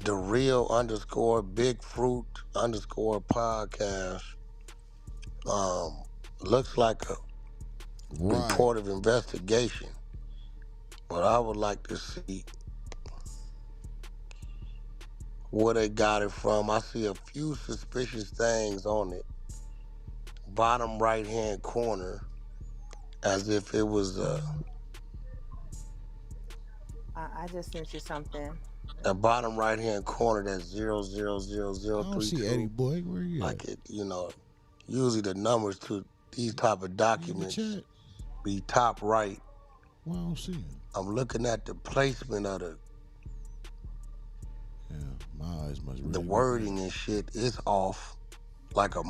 the real _Big Fruit _podcast. Looks like a report of investigation. But I would like to see where they got it from. I see a few suspicious things on it. Bottom right hand corner, as if it was I just sent you something. a bottom right hand corner that's 0000032. I don't see Eddie Boy. Where you at? Like it, usually the numbers to these type of documents be top right. Well, I don't see him. I'm looking at the placement of my eyes must really the wording and shit is off. Like all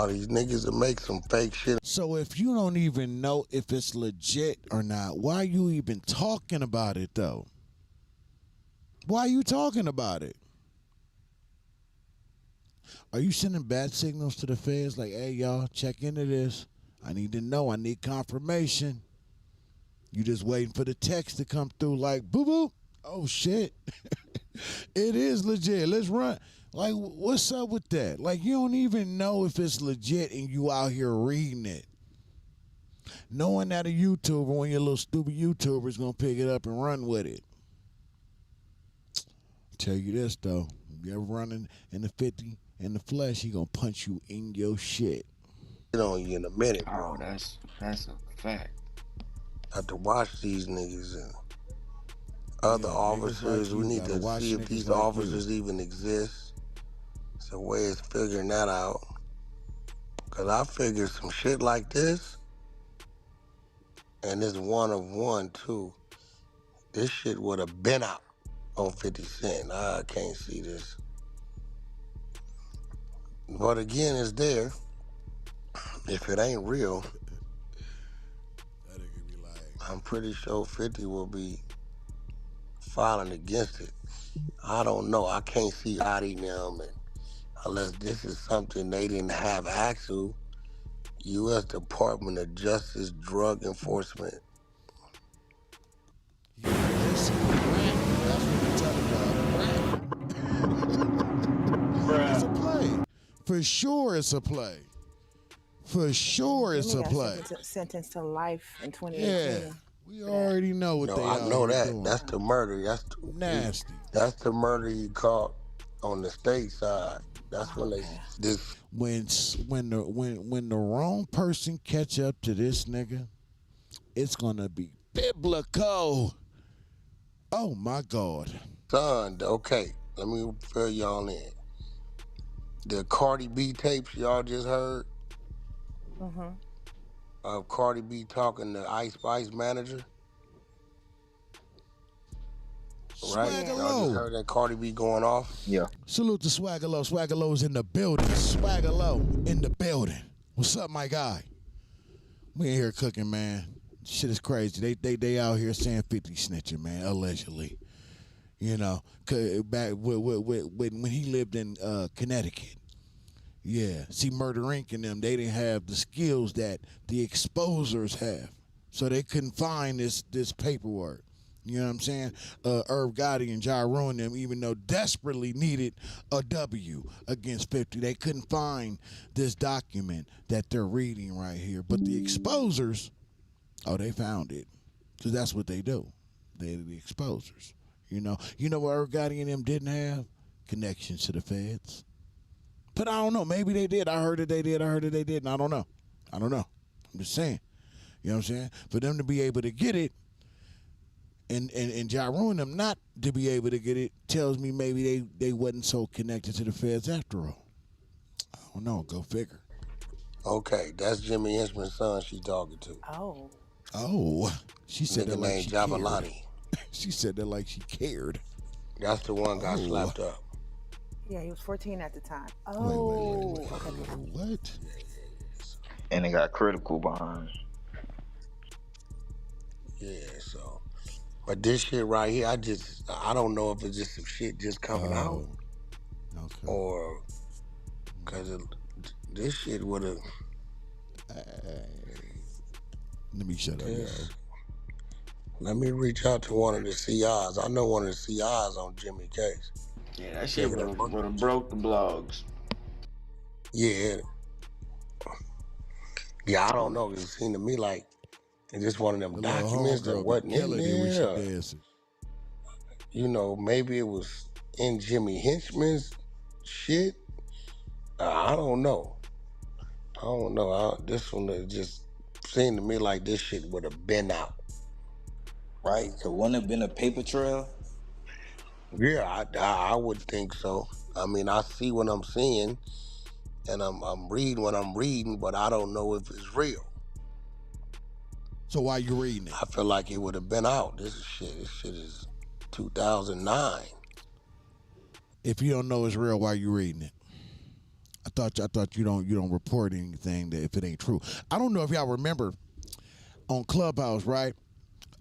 these niggas that make some fake shit. So if you don't even know if it's legit or not, why are you even talking about it though? Why are you talking about it? Are you sending bad signals to the feds like, hey y'all, check into this. I need to know. I need confirmation. You just waiting for the text to come through like, boo boo. Oh shit. It is legit. Let's run. Like, what's up with that? Like, you don't even know if it's legit and you out here reading it. Knowing that a YouTuber, one of your little stupid YouTubers, gonna pick it up and run with it. Tell you this though, if you ever running in the 50 in the flesh, he gonna punch you in your shit. On you in a minute, bro. Oh, that's a fact. I have to watch these niggas and other officers. Like we need to see if these officers even exist. It's a way of figuring that out. Cause I figured some shit like this, and this one of one too. This shit would have been out on 50 Cent. I can't see this. But again, it's there. If it ain't real, I'm pretty sure 50 will be filing against it. I don't know. I can't see Adi them and unless this is something they didn't have access to. U.S. Department of Justice Drug Enforcement. That's what they tell you. It's a play. For sure it's a play. For sure it's a Jimmy got play. sentenced to life in 2018. Yeah. We already know what they are. I know that. Doing. That's the murder. Nasty. That's the murder you caught on the state side. That's when they when the wrong person catch up to this nigga, it's gonna be biblical. Oh my God. Son, okay, let me fill y'all in. The Cardi B tapes y'all just heard of Cardi B talking to Ice Spice manager. Right? Y'all just heard that Cardi B going off? Yeah. Salute to Swaggerlow. Swaggerlow's in the building. Swaggerlow in the building. What's up, my guy? We in here cooking, man. Shit is crazy. They out here saying 50 snitching, man, allegedly. You know, back when he lived in Connecticut. Yeah. See, Murder Inc. and them, they didn't have the skills that the exposers have. So they couldn't find this paperwork. You know what I'm saying? Irv Gotti and Ja Rule and them, even though desperately needed a W against 50, they couldn't find this document that they're reading right here. But the exposers, they found it. Because that's what they do. They're the exposers. You know what Irv Gotti and them didn't have? Connections to the feds. But I don't know. Maybe they did. I heard that they did. I heard that they didn't. I don't know. I'm just saying. You know what I'm saying? For them to be able to get it, and Ja Rule and them not to be able to get it, tells me maybe they wasn't so connected to the feds after all. I don't know. Go figure. Okay, that's Jimmy Hinchman's son she talking to. Oh. She said Nigga that like named she Jabalani. cared. She said that like she cared. That's the one got slapped up. Yeah, he was 14 at the time. Wait. Okay. What? And it got critical behind. Yeah, so. But this shit right here, I don't know if it's just some shit just coming out. Okay. Or, because this shit would have. Let me shut up, guys. Let me reach out to one of the CIs. I know one of the CIs on Jimmy case. Yeah, that shit would have broke the blogs. Yeah. Yeah, I don't know. It seemed to me like it's just one of them documents that wasn't in there. You know, maybe it was in Jimmy Hinchman's shit. I don't know. This one just seemed to me like this shit would have been out. Right? Could wouldn't have been a paper trail? Yeah, I would think so. I mean, I see what I'm seeing, and I'm reading what I'm reading, but I don't know if it's real. So why you reading it? I feel like it would have been out. This shit is 2009. If you don't know it's real, why you reading it? I thought you don't report anything that if it ain't true. I don't know if y'all remember on Clubhouse, right?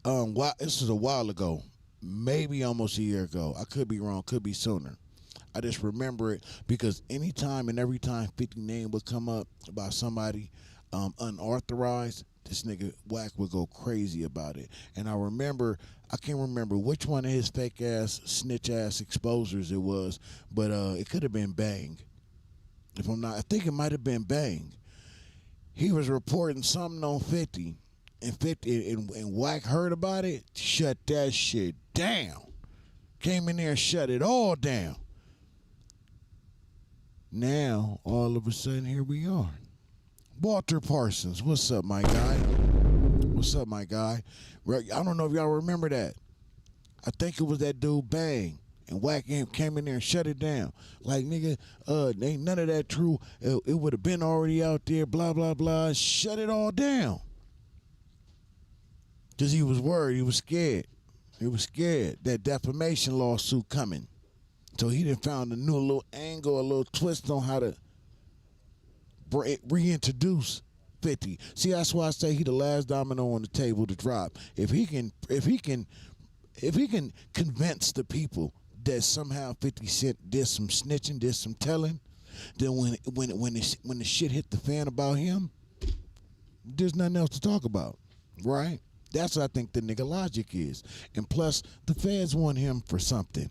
This was a while ago, maybe almost a year ago. I could be wrong, could be sooner. I just remember it because anytime and every time 50 name would come up by somebody unauthorized, this nigga WACK would go crazy about it. And I can't remember which one of his fake ass, snitch ass exposers it was, but it could have been Bang. If I'm not, I think it might have been Bang. He was reporting something on 50. And 50 and WACK heard about it, shut that shit down. Came in there and shut it all down. Now, all of a sudden, here we are. Walter Parsons, what's up, my guy? What's up, my guy? I don't know if y'all remember that. I think it was that dude Bang. And WACK came in there and shut it down. Like, nigga, ain't none of that true. It would have been already out there, blah, blah, blah. Shut it all down. Because he was worried. He was scared. He was scared that defamation lawsuit coming. So he done found a new little angle, a little twist on how to reintroduce 50. See, that's why I say he the last domino on the table to drop. If he can convince the people that somehow 50 Cent did some snitching, did some telling, then when the shit hit the fan about him, there's nothing else to talk about, right? That's what I think the nigga logic is. And plus, the feds want him for something.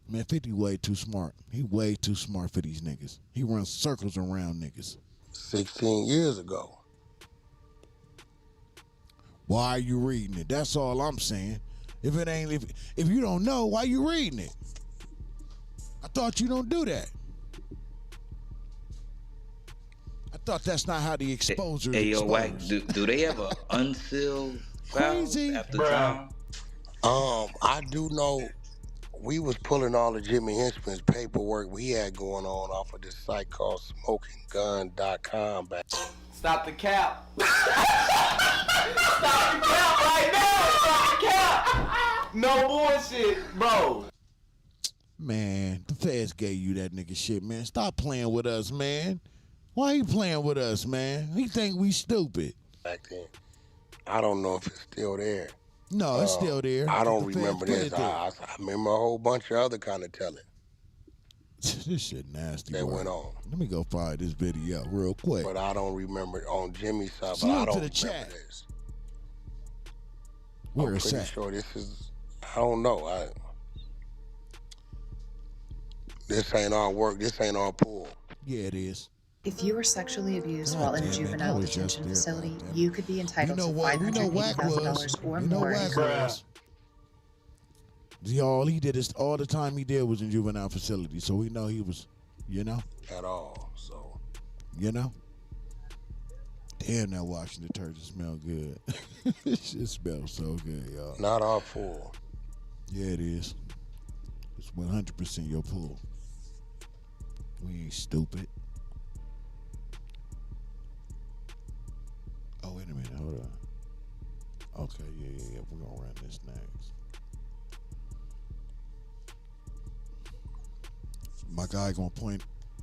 Man, 50 way too smart. He way too smart for these niggas. He runs circles around niggas. 16 years ago. Why are you reading it? That's all I'm saying. If you don't know, why you reading it? I thought you don't do that. I thought that's not how the exposure is. Hey, yo, Wack, exposed. do they ever unseal files Crazy. after time? I do know we was pulling all of Jimmy Hinchman's paperwork we had going on off of this site called smokinggun.com back. Stop the cap. Stop the cap right now. Stop the cap. No bullshit, bro. Man, the feds gave you that nigga shit, man. Stop playing with us, man. Why you playing with us, man? He think we stupid. Back then. I don't know if it's still there. No, it's still there. I don't The feds remember put this. it there. I remember a whole bunch of other kind of telling This shit nasty. that bro. went on. Let me go find this video real quick. But I don't remember on Jimmy's side. But Salute I to don't the remember chat. this. Where I'm it's pretty at? sure this is. I don't know. This ain't our work. This ain't our pool. Yeah, it is. If you were sexually abused God while in a damn it, juvenile I was just detention there, facility, God damn it. you could be entitled to WACK $580,000 was. or You know more in WACK court. was. All he did is all the time he did was in juvenile facility, so we know he was, At all. So. Damn, that washing detergent smell good. It shit smells so good, y'all. Not our pool. Yeah, it is. It's 100% your pool. We ain't stupid. Oh, wait a minute. Hold on. Okay, yeah. We're going to run this next. My guy going to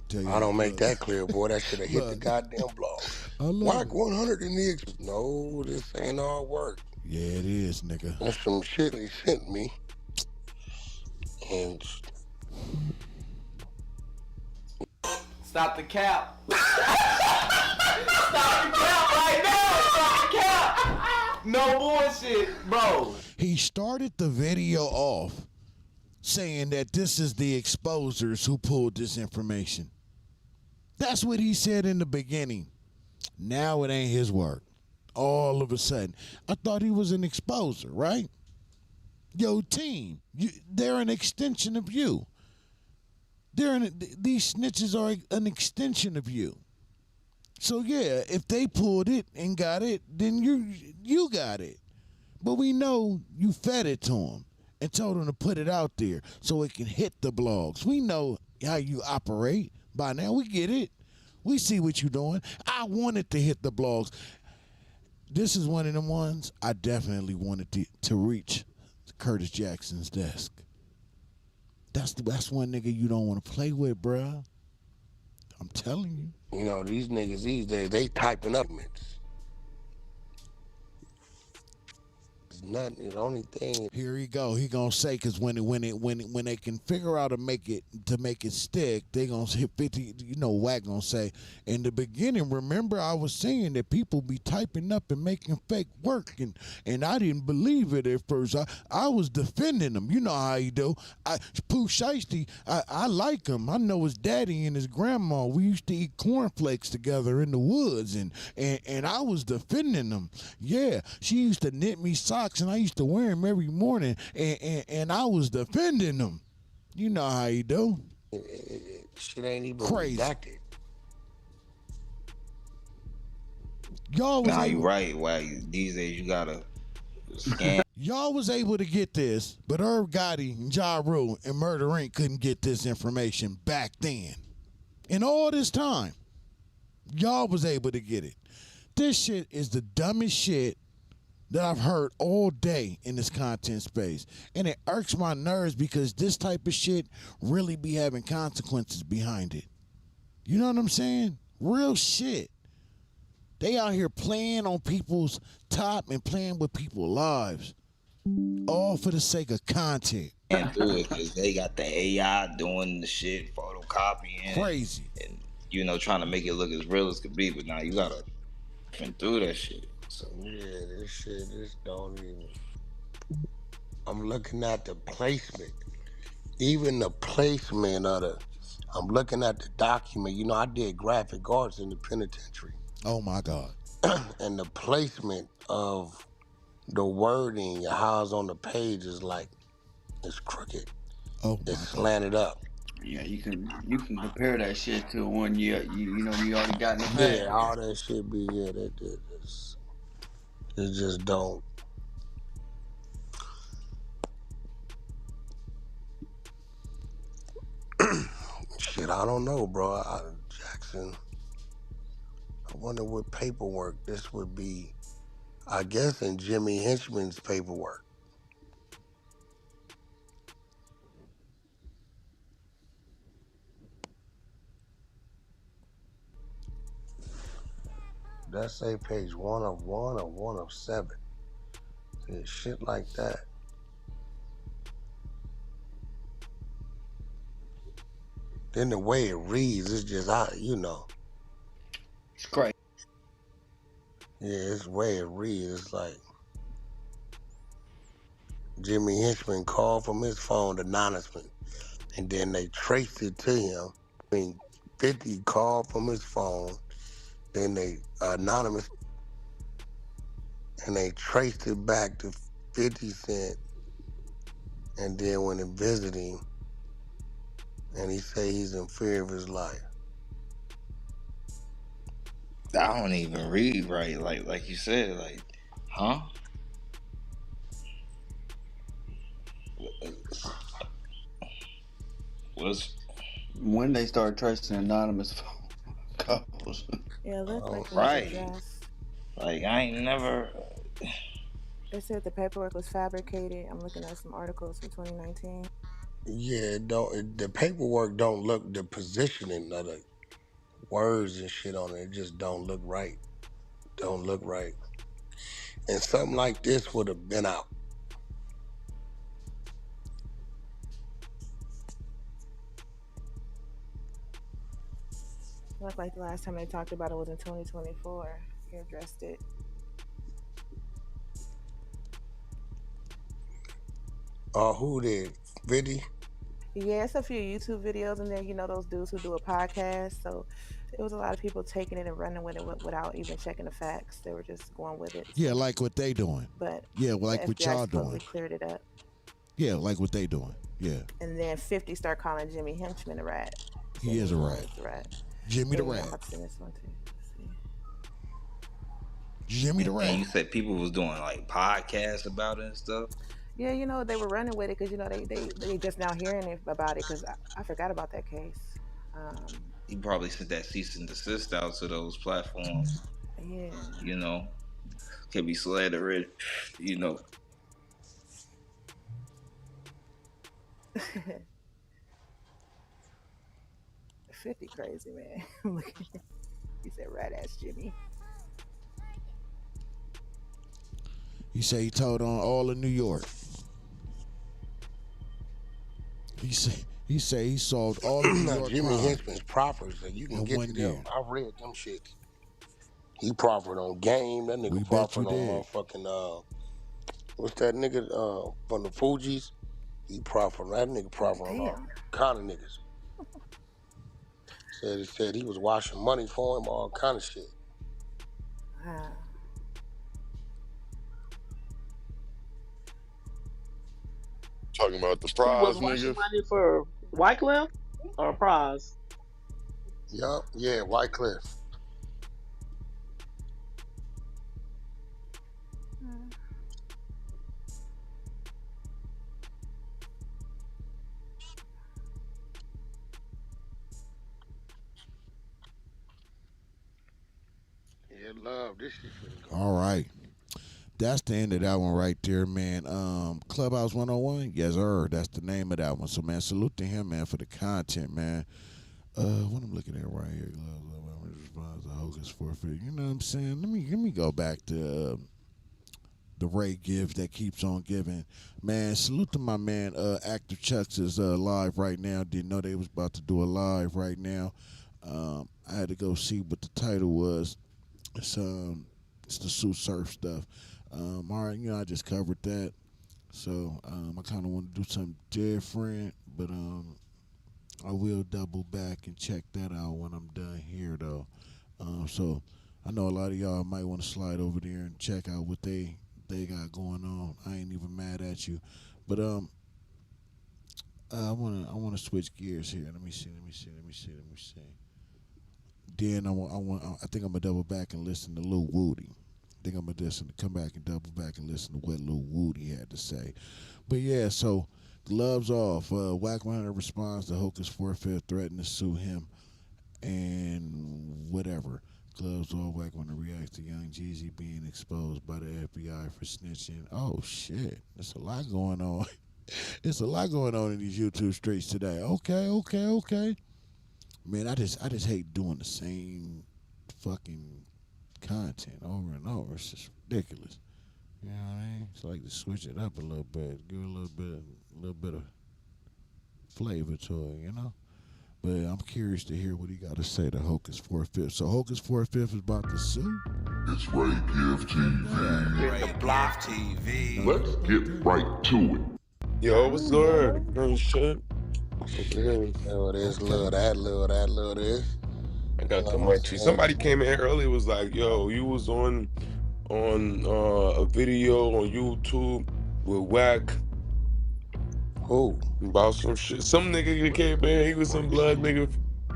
tell you. I don't make that clear, boy. That should have hit the goddamn blog. WACK100 in the No, this ain't all work. Yeah, it is, nigga. That's some shit he sent me. And Stop the cap. Stop the cap right now. Stop the cap. No bullshit, bro. He started the video off saying that this is the exposers who pulled this information. That's what he said in the beginning. Now it ain't his work. All of a sudden. I thought he was an exposer, right? Yo, team, they're an extension of you. These snitches are an extension of you. So yeah, if they pulled it and got it, then you got it. But we know you fed it to them and told them to put it out there so it can hit the blogs. We know how you operate by now. We get it. We see what you're doing. I wanted to hit the blogs. This is one of them ones I definitely wanted to reach Curtis Jackson's desk. That's one nigga you don't want to play with, bruh. I'm telling you. you know, these niggas these days, they typing up mints. It's nothing. The only thing. Here he go. He gonna say because when they can figure out to make it stick, they gonna hit 50. You know, WACK gonna say in the beginning. Remember, I was saying that people be typing up and making fake work, and I didn't believe it at first. I was defending him. You know how he do. Pooh Shiesty, I like him. I know his daddy and his grandma. We used to eat cornflakes together in the woods, and I was defending him. Yeah, she used to knit me socks, and I used to wear them every morning, and I was defending them. You know how you do. Shit ain't even crazy. redacted. Y'all was Nah, you right. Why these days you gotta scan. Y'all was able to get this, but Irv Gotti and Ja Rule and Murder Inc. couldn't get this information back then. In all this time, y'all was able to get it. This shit is the dumbest shit that I've heard all day in this content space. And it irks my nerves because this type of shit really be having consequences behind it. You know what I'm saying? Real shit. They out here playing on people's top and playing with people's lives. All for the sake of content. Can't do it because they got the AI doing the shit, photo copying Crazy. and trying to make it look as real as could be. But now you gotta been through that shit. So yeah, this don't even. I'm looking at the placement. Even the placement of the. I'm looking at the document. I did graphic arts in the penitentiary. Oh my God. And the placement of the wording, how it's on the page is like it's crooked. Oh my It's God. slanted up. Yeah, you can compare that shit to one you already got in the Yeah, past. all that shit be it just don't. Shit, I don't know, bro. Jackson. I wonder what paperwork this would be. I guess in Jimmy Henchman's paperwork. That say page 1 of 1 or 1 of 7. Yeah, shit like that. Then the way it reads, it's just It's crazy. Yeah, it's the way it reads. It's like Jimmy Henchman called from his phone anonymously, and then they traced it to him. 50 called from his phone, then they anonymous, and they traced it back to 50 Cent, and then when they visited him, and he say he's in fear of his life. I don't even read right, like you said, huh? What's when they start tracing anonymous phone calls. Yeah, it looked like it was right? addressed. Like I ain't never. They said the paperwork was fabricated. I'm looking at some articles from 2019. Yeah, the paperwork don't look, the positioning of the words and shit on it just don't look right. Don't look right. And something like this would have been out. Looked like the last time they talked about it was in 2024. He addressed it. Who did? 50? Yeah, it's a few YouTube videos, and then those dudes who do a podcast. So it was a lot of people taking it and running with it without even checking the facts. They were just going with it. Yeah, like what they doing. But yeah, like the what FBI y'all supposedly doing. cleared it up. Yeah, like what they doing. Yeah. And then 50 start calling Jimmy Henchman a rat. He is a rat. Jimmy the Yeah, rat. I've seen this one too. Let's see. Jimmy the rat. And you said people was doing like podcasts about it and stuff. Yeah, they were running with it because they just now hearing about it because I forgot about that case. He probably sent that cease and desist out to those platforms. Yeah. Could be slandered. 50 crazy, man. He said rat ass Jimmy. He say he told on all of New York. He say he solved all of New York Jimmy crime Henchman's proffers, so you can in get 1 to year. them. I read them shits. He proffered on Game. That nigga proffered on motherfucking what's that nigga from the Fugees? He proffered. That nigga proffered on all kind of niggas. Said he was washing money for him, all kind of shit. Talking about the He prize, was washing nigga. money for Wycliffe or Prize. Yup, yeah, Wycliffe. Yeah, love this shit finna go. All right. That's the end of that one right there, man. Clubhouse 101, yes sir. That's the name of that one. So man, salute to him, man, for the content, man. What I'm looking at right here, the Hogan's forfeit. You know what I'm saying? Let me go back to the Ray gives that keeps on giving. Man, salute to my man. Actor Chucks is live right now. Didn't know they was about to do a live right now. I had to go see what the title was. It's the Sue Surf stuff. All right, I just covered that. So I kind of want to do something different, but I will double back and check that out when I'm done here, though. So I know a lot of y'all might want to slide over there and check out what they got going on. I ain't even mad at you, but I wanna switch gears here. Let me see. Then I think I'm gonna double back and listen to Lil Woody. I think I'm gonna come back and double back and listen to what Lil Woody had to say. But yeah, so the love's off. WACK100 responds to Hocus forfeit, threatened to sue him, and whatever. Gloves off. WACK100 reacts to Young Jeezy being exposed by the FBI for snitching. Oh shit, there's a lot going on. There's a lot going on in these YouTube streets today. Okay. Man, I just hate doing the same fucking content over and over. It's just ridiculous. You know what I mean? It's like to switch it up a little bit, give it a little bit of flavor to it, But I'm curious to hear what he got to say to Hocus 4/5. So Hocus 4/5 is about to sue. It's Ray Give TV. Ray Block TV. Let's get right to it. Yo, what's good? Oh shit. Love this, love that, love that, love this. I got the mic. Somebody came in here earlier, was like, yo, you was on a video on YouTube with Wack. Who? About some shit. Some nigga that came in, he was some blood nigga.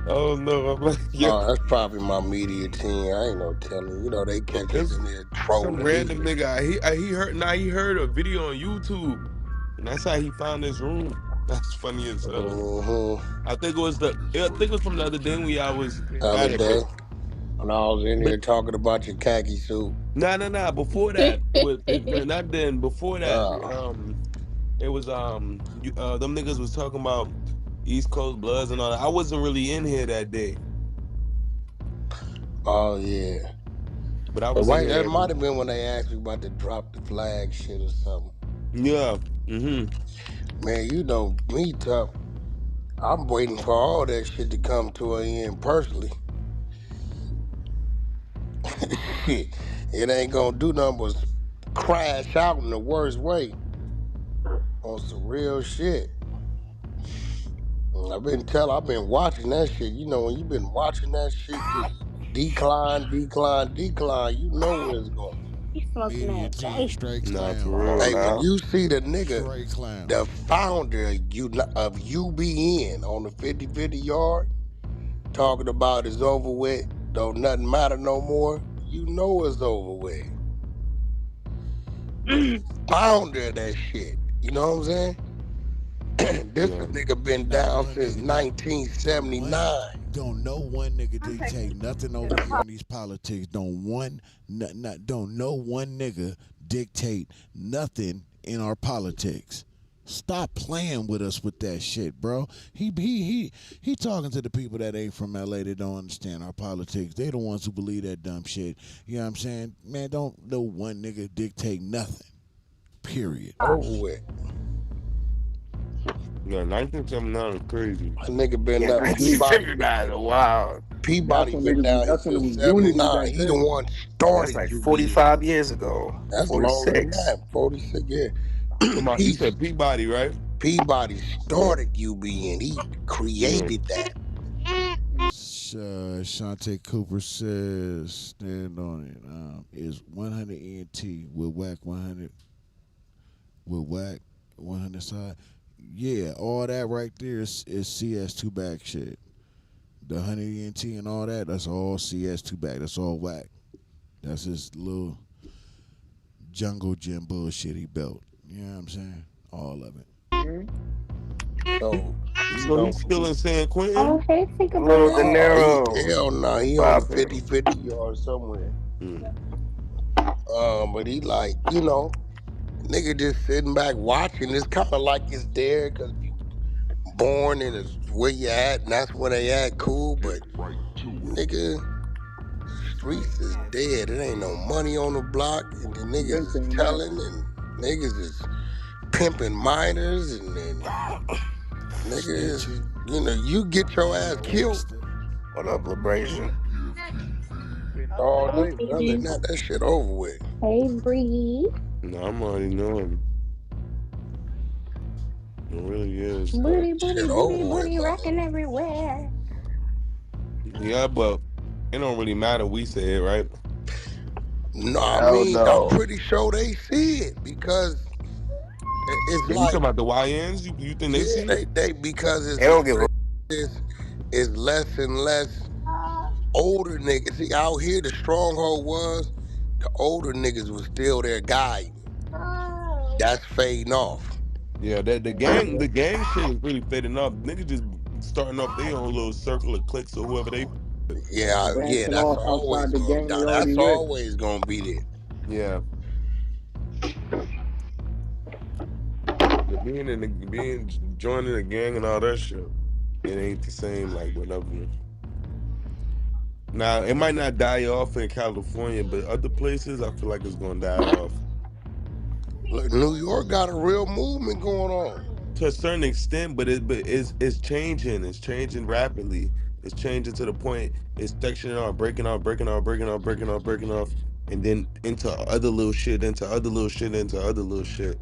Oh no, I'm like, yo. Oh, that's probably my media team. I ain't no telling. They catch us in there trolling. Some random nigga. He heard a video on YouTube. And that's how he found this room. That's funny as hell. Mm-hmm. I think it was from the other day when I was other day. When I was in here talking about your khaki suit. Nah. Before that, not then. Before that, it was them niggas was talking about East Coast Bloods and all that. I wasn't really in here that day. Oh yeah. But I was. That might have been when they asked me about the drop the flag shit or something. Yeah. Mm-hmm. Man, me tough. I'm waiting for all that shit to come to an end personally. It ain't gonna do nothing but crash out in the worst way on some real shit. I've been watching that shit. When you've been watching that shit just decline, you know where it's going. Media team straight clown. Hey, when you see the nigga, the founder of UBN on the 50-50 yard, talking about it's over with, don't nothing matter no more, you know it's over with. The founder of that shit, you know what I'm saying? This nigga been down since 1979. Don't no one nigga dictate nothing over here in these politics. Don't no one nigga dictate nothing in our politics. Stop playing with us with that shit, bro. He talking to the people that ain't from LA that don't understand our politics. They the ones who believe that dumb shit. You know what I'm saying? Man, don't no one nigga dictate nothing. Period. Over with. Yeah, 1979 is crazy. That nigga been up. Peabody guys are wild. Peabody been down here since 79. He the one started. That's like 45 years ago. That's 46. longer than that. 46, yeah. He said Peabody, right? Peabody started UBN. He created that. Shantae Cooper says, stand on it. Is 100 ENT with WACK 100 with WACK 100 side? Yeah, all that right there is CS2 back shit. The 100 ENT and all that, that's all CS2 back. That's all WACK. That's his little jungle gym bullshit he built. You know what I'm saying? All of it. So he's still in San Quentin? Oh, hey, think about De Niro. Hell no, he on the 50-50 yard somewhere. But he like, nigga just sitting back watching. It's kind of like it's there because you born and it's where you at and that's where they at, cool. But nigga, streets is dead. It ain't no money on the block, and the niggas Been is saying that. telling, and niggas is pimping minors, and niggas, you know, you get your ass killed. What up, Liberation? All Hey, day, but other than baby. that, that shit over with. Hey, Bree. No, I'm already knowing. It really is. Booty, booty, Shit booty, over with, booty, my rocking nigga. everywhere. Yeah, but it don't really matter. We say it, right? No, I Hell mean, I'm no. pretty sure they see it because it's You talking like, about the YNs? You think they yeah, see it? they because They don't give a it's less and less older niggas. See, out here, the stronghold was the older niggas was still there guiding. That's fading off. Yeah, that the gang shit is really fading off. Niggas just starting off their own little circle of cliques or whoever they. Yeah, yeah, Branching that's off always outside the gonna gang they already that's with. always gonna be there. Yeah, the being joining the gang and all that shit. It ain't the same like whenever. Now it might not die off in California, but other places I feel like it's gonna die off Look, New York got a real movement going on. to a certain extent, but it's changing. It's changing rapidly. It's changing to the point it's sectioning off, breaking off, breaking off, breaking off, breaking off, breaking off, and then into other little shit, into other little shit, into other little shit.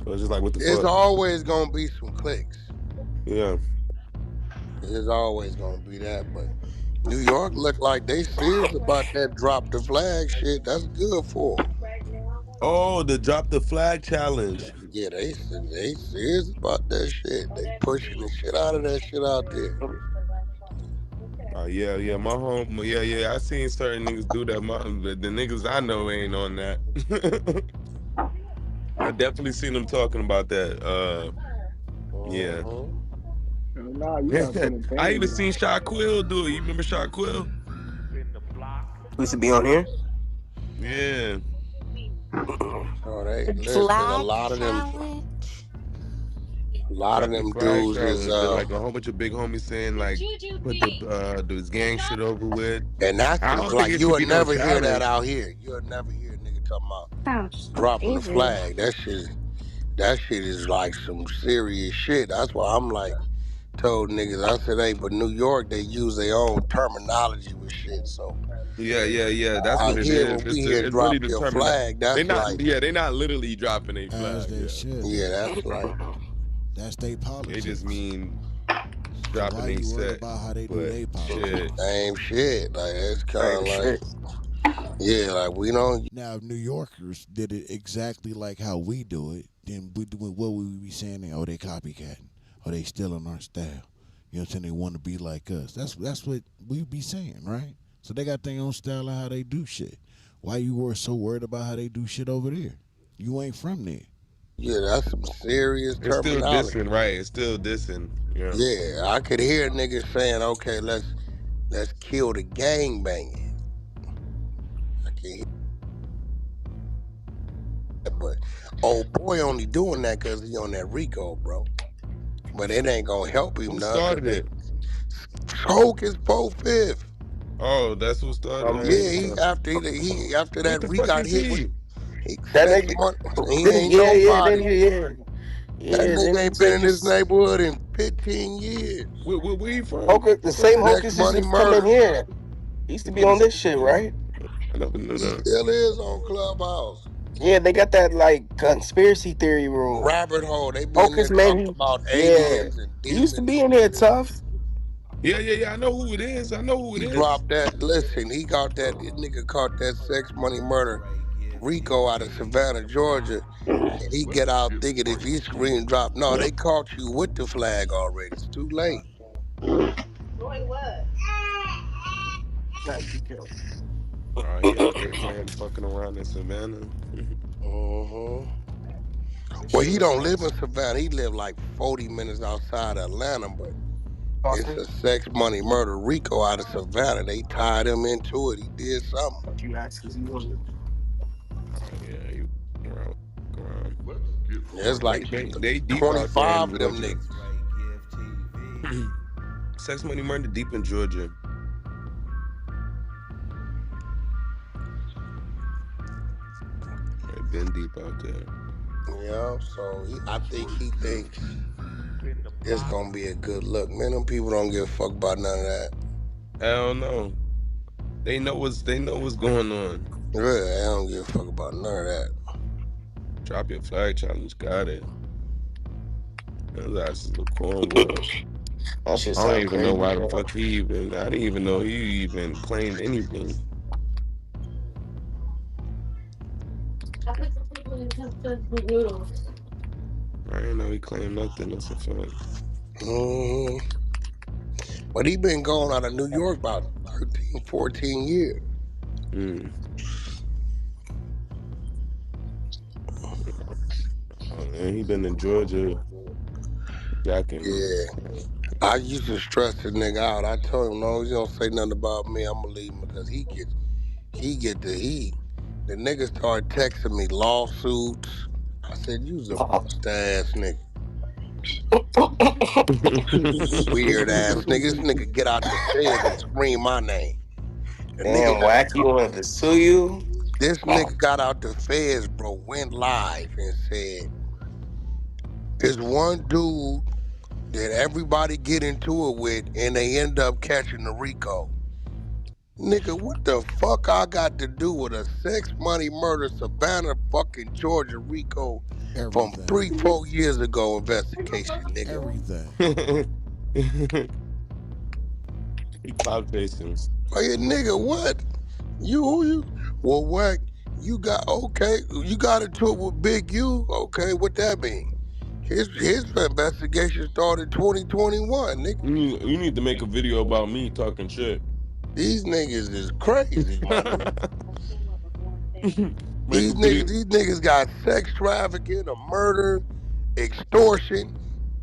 So it's just like what the It's fuck? always gonna be some clicks. Yeah. It's always gonna be that, but New York look like they serious about that drop the flag shit. That's good for 'em. Oh, the drop the flag challenge. Yeah, they serious about that shit. They pushing the shit out of that shit out there. Oh yeah, yeah. My home, yeah, yeah. I seen certain niggas do that. The niggas I know ain't on that. I definitely seen them talking about that. Yeah. Nah, you gotta put in I pain. even seen Shaquille do it. You remember Shaquille? Who used to be on here? Yeah. So they listen. Flag challenge. A lot of Drop the them flag dudes is challenge. There's like a whole bunch of big homies saying like put this gang shit over with. and that's I don't think like it you should would be no never hear that challenge. out here. You'll never hear a nigga talking about Sounds dropping the easy. flag. That shit is like some serious shit. That's why I'm like told niggas. I said, hey, but New York they use their own terminology with shit. So Yeah, yeah, yeah. That's what out it here is. when we hear It's really drop your determined that flag, that's like they not literally dropping a As flag. they Yeah. should. yeah, that's like That's their They just politics. mean So why dropping a you worried set. about how they do But their shit. politics? same shit. Like it's kind Same of like shit. yeah, like we don't. Now, if New Yorkers did it exactly like how we do it, then what would we be saying? Oh, they copycatting. Oh, they stealing our style. You know what I'm saying? They want to be like us. That's what we be saying, right? So they got their own style of how they do shit. Why you were so worried about how they do shit over there? You ain't from there. Yeah, that's some serious It's still terminology. dissing, right? It's still dissing. Yeah. Yeah, I could hear niggas saying, okay, let's kill the gang banging. I can hear that, but old boy only doing that because he on that Rico, bro. But it ain't gonna help him Who none because started they it? choke his 4/5. Oh, that's who started. I Yeah, ain't he know. after What that the he fuck got is hit with he? That sex nigga, money. He then ain't he, yeah, then nobody. he, yeah. That Yeah, then nigga he ain't been take in this his neighborhood in 15 years. Where he from? Hocus, the same Sex Hocus used money to come in murder. here. He used to be on this shit, right? I never knew He that. still is on Clubhouse. Yeah, they got that like conspiracy theory room. Rabbit hole. They be in Hocus there man, talking about yeah. aliens and He used to demons be and in here shit. tough. Yeah, yeah, yeah. I know who it is. I know who it He is. dropped that. Listen, he got that. This nigga caught that sex money murder Rico out of Savannah, Georgia. And he get out thinking if he screen drop, no, they caught you with the flag already. It's too late. He out there playing fucking around in Savannah. Uh-huh. That Well, shit he was don't live nuts. in Savannah. He live like 40 minutes outside of Atlanta, but it's Boston. a sex money murder Rico out of Savannah. They tied him into it. He did something. Fuck you ask because he wasn't. Oh yeah, he around. around. There's like They deep out there in 25 of them Georgia. niggas. Sex Money Murder deep in Georgia. been deep out there. Yeah, so I think he thinks it's gonna be a good look. Man, them people don't give a fuck about none of that. Hell no. They know what's going on. Really, I don't give a fuck about none of that. Drop your flag challenge, got it. Those asses look cornball. That shit I don't sound even know crazy. why the fuck he even. I didn't even know he even claimed anything. I didn't know he claimed nothing. That's a fact. Mm-hmm. But he been gone out of New York about 13, 14 years. Mm. Oh, man, he been in Georgia jacking. Yeah. I used to stress this nigga out. I told him, no, you don't say nothing about me. I'm gonna leave him because he get the heat. The nigga started texting me lawsuits. I said, you's a bust ass nigga. Weird ass nigga. This nigga get out the feds and scream my name. The Damn, nigga Wack, you wanted to sue you? This nigga got out the feds, bro, went live and said, there's one dude that everybody get into it with and they end up catching the Rico. Nigga, what the fuck I got to do with a sex, money, murder, Savannah, fucking Georgia Rico from Everything. 3-4 years ago investigation, nigga? Everything. He cloud facing. Hey, nigga, what? You? Well, Wack, you got into it with Big U? Okay, what that mean? His investigation started 2021, nigga. You need to make a video about me talking shit. These niggas is crazy, my nigga. Make a video. These niggas got sex trafficking, a murder, extortion,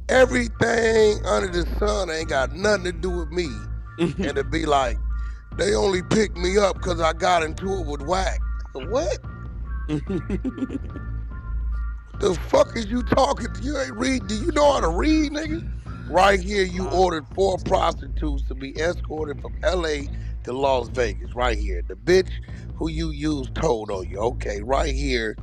everything under the sun ain't got nothing to do with me. And to be like, they only picked me up because I got into it with Wack. What? The fuck is you talking? You ain't read? Do you know how to read, nigga? Right here, you ordered 4 prostitutes to be escorted from LA to Las Vegas. Right here. The bitch who you used told on you. Okay, right here,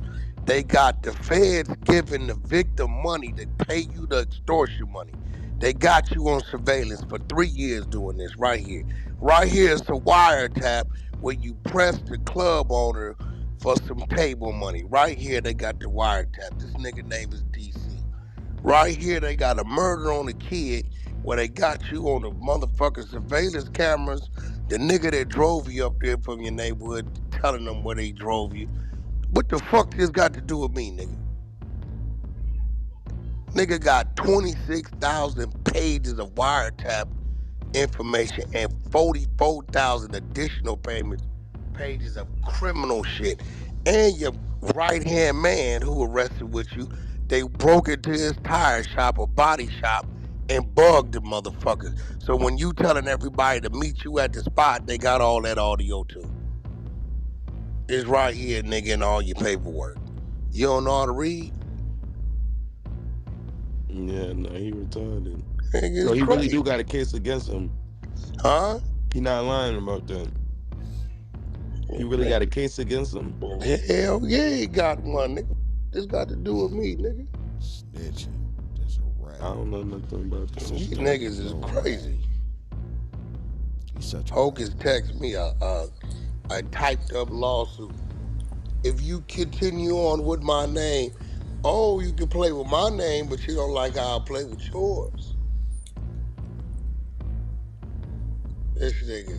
they got the feds giving the victim money to pay you the extortion money. They got you on surveillance for 3 years doing this right here. Right here is the wiretap where you press the club owner for some table money. Right here, they got the wiretap. This nigga name is DC. Right here, they got a murder on a kid where they got you on the motherfucking surveillance cameras. The nigga that drove you up there from your neighborhood telling them where they drove you. What the fuck this got to do with me, nigga? Nigga got 26,000 pages of wiretap information and 44,000 additional pages of criminal shit. And your right-hand man who arrested with you, they broke into his tire shop or body shop and bugged the motherfuckers. So when you telling everybody to meet you at the spot, they got all that audio too. It's right here, nigga, in all your paperwork. You don't know how to read? Yeah, no, he retarded. Nigga, So he crazy. really do got a case against him. Huh? He not lying about that. He really got a case against him. Hell yeah, he got one, nigga. This got to do with me, nigga. Snitching. That's a rap. I don't know nothing about that. These niggas is crazy. Hocus text me a typed up lawsuit. If you continue on with my name, you can play with my name, but you don't like how I play with yours. This nigga.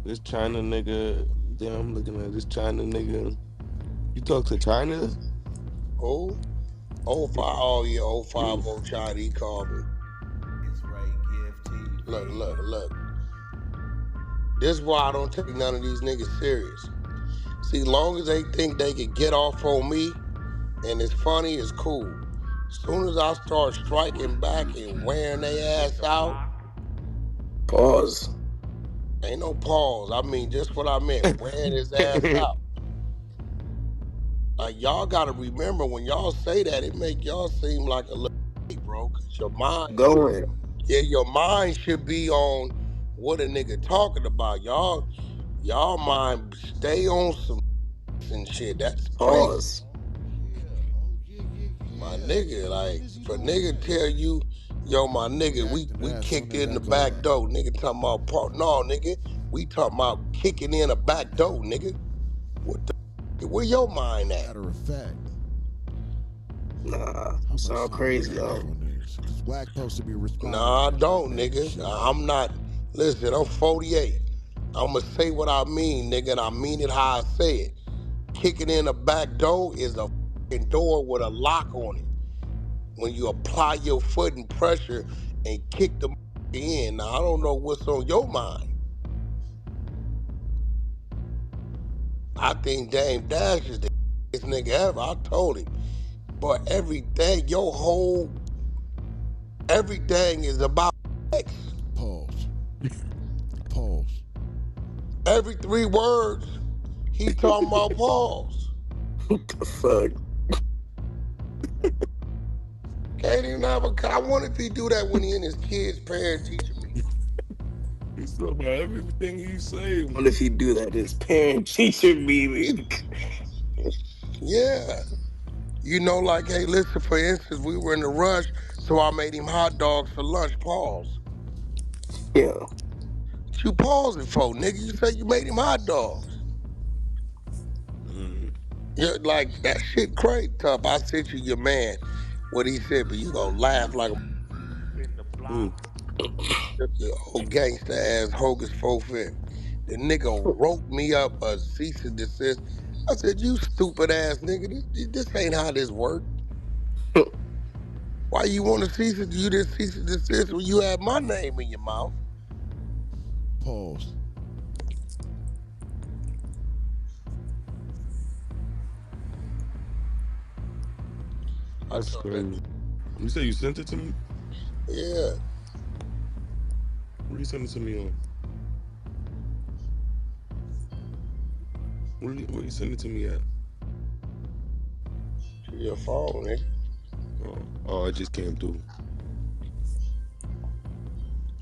This China nigga. Damn, I'm looking at this China nigga. You talk to China? Who? 050 China, he called me. Look. This is why I don't take none of these niggas serious. See, long as they think they can get off on me, and it's funny, it's cool. As soon as I start striking back and wearing their ass out. Pause. Ain't no pause. I mean, just what I meant. Wearing his ass out. Like, y'all gotta remember, when y'all say that, it make y'all seem like a little bro, because your mind. Go ahead. Yeah, your mind should be on what a nigga talking about. Y'all mind stay on some X and shit. That's crazy. Pause. My nigga, like, if a nigga tell you, yo, my nigga, we kicked in the back door, nigga talking about, no, nigga, we talking about kicking in a back door, nigga. What the, where your mind at? Matter of fact. Nah, sound crazy though. Because WACK supposed to be responding. Nah, I don't, nigga. I'm not, listen, I'm 48. I'ma say what I mean, nigga, and I mean it how I say it. Kicking in a back door is a fucking door with a lock on it. When you apply your foot and pressure and kick the in. Now, I don't know what's on your mind. I think Dame Dash is the nigga ever. I told him. But everything is about sex. Pause. Pause. Every 3 words, he talking about pause. What the fuck? Can't even have I wonder if he do that when he in his kids' parent teacher meeting. He's talking about everything he's saying. What if he do that? His parent teacher meeting. Yeah. You know, like, hey, listen, for instance, we were in a rush, so I made him hot dogs for lunch. Pause. Yeah. What you pausing for, nigga? You said you made him hot dogs. Yeah, like, that shit crazy tough. I sent you your man what he said, but you gonna laugh like a your old gangster ass Hocus Fofit. The nigga wrote me up a cease and desist. I said, you stupid ass nigga, this ain't how this work. Why you want to cease and desist when you have my name in your mouth? Pause. That's crazy. You say you sent it to me? Yeah. Where you send it to me on? Where you send it to me at? To your phone, nigga. Oh, it just came through.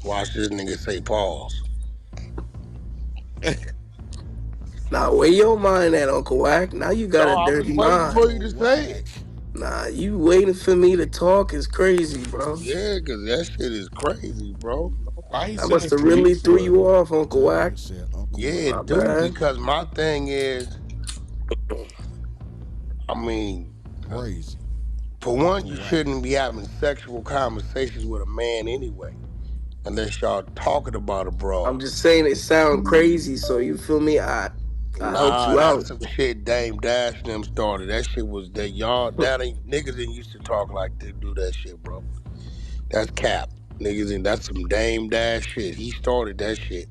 Watch this nigga say pause. Nah, where your mind at, Uncle Wack? Now you got No, a I was dirty waiting mind. for you to say it. Nah, you waiting for me to talk is crazy, bro. Yeah, cause that shit is crazy, bro. Why he I sent must it have to you really threw for? you off, Uncle Wack. Yeah, My it do, bad. because my thing is, I mean, Crazy. for one, you shouldn't be having sexual conversations with a man anyway, unless y'all talking about a I'm broad. just saying it sound crazy, so you feel me? I helped Nah, you that's out. some shit Dame Dash and them started. That shit was that y'all, that ain't, niggas didn't used to talk like they do that shit, bro. That's cap. Niggas, and that's some Dame Dash shit. He started that shit.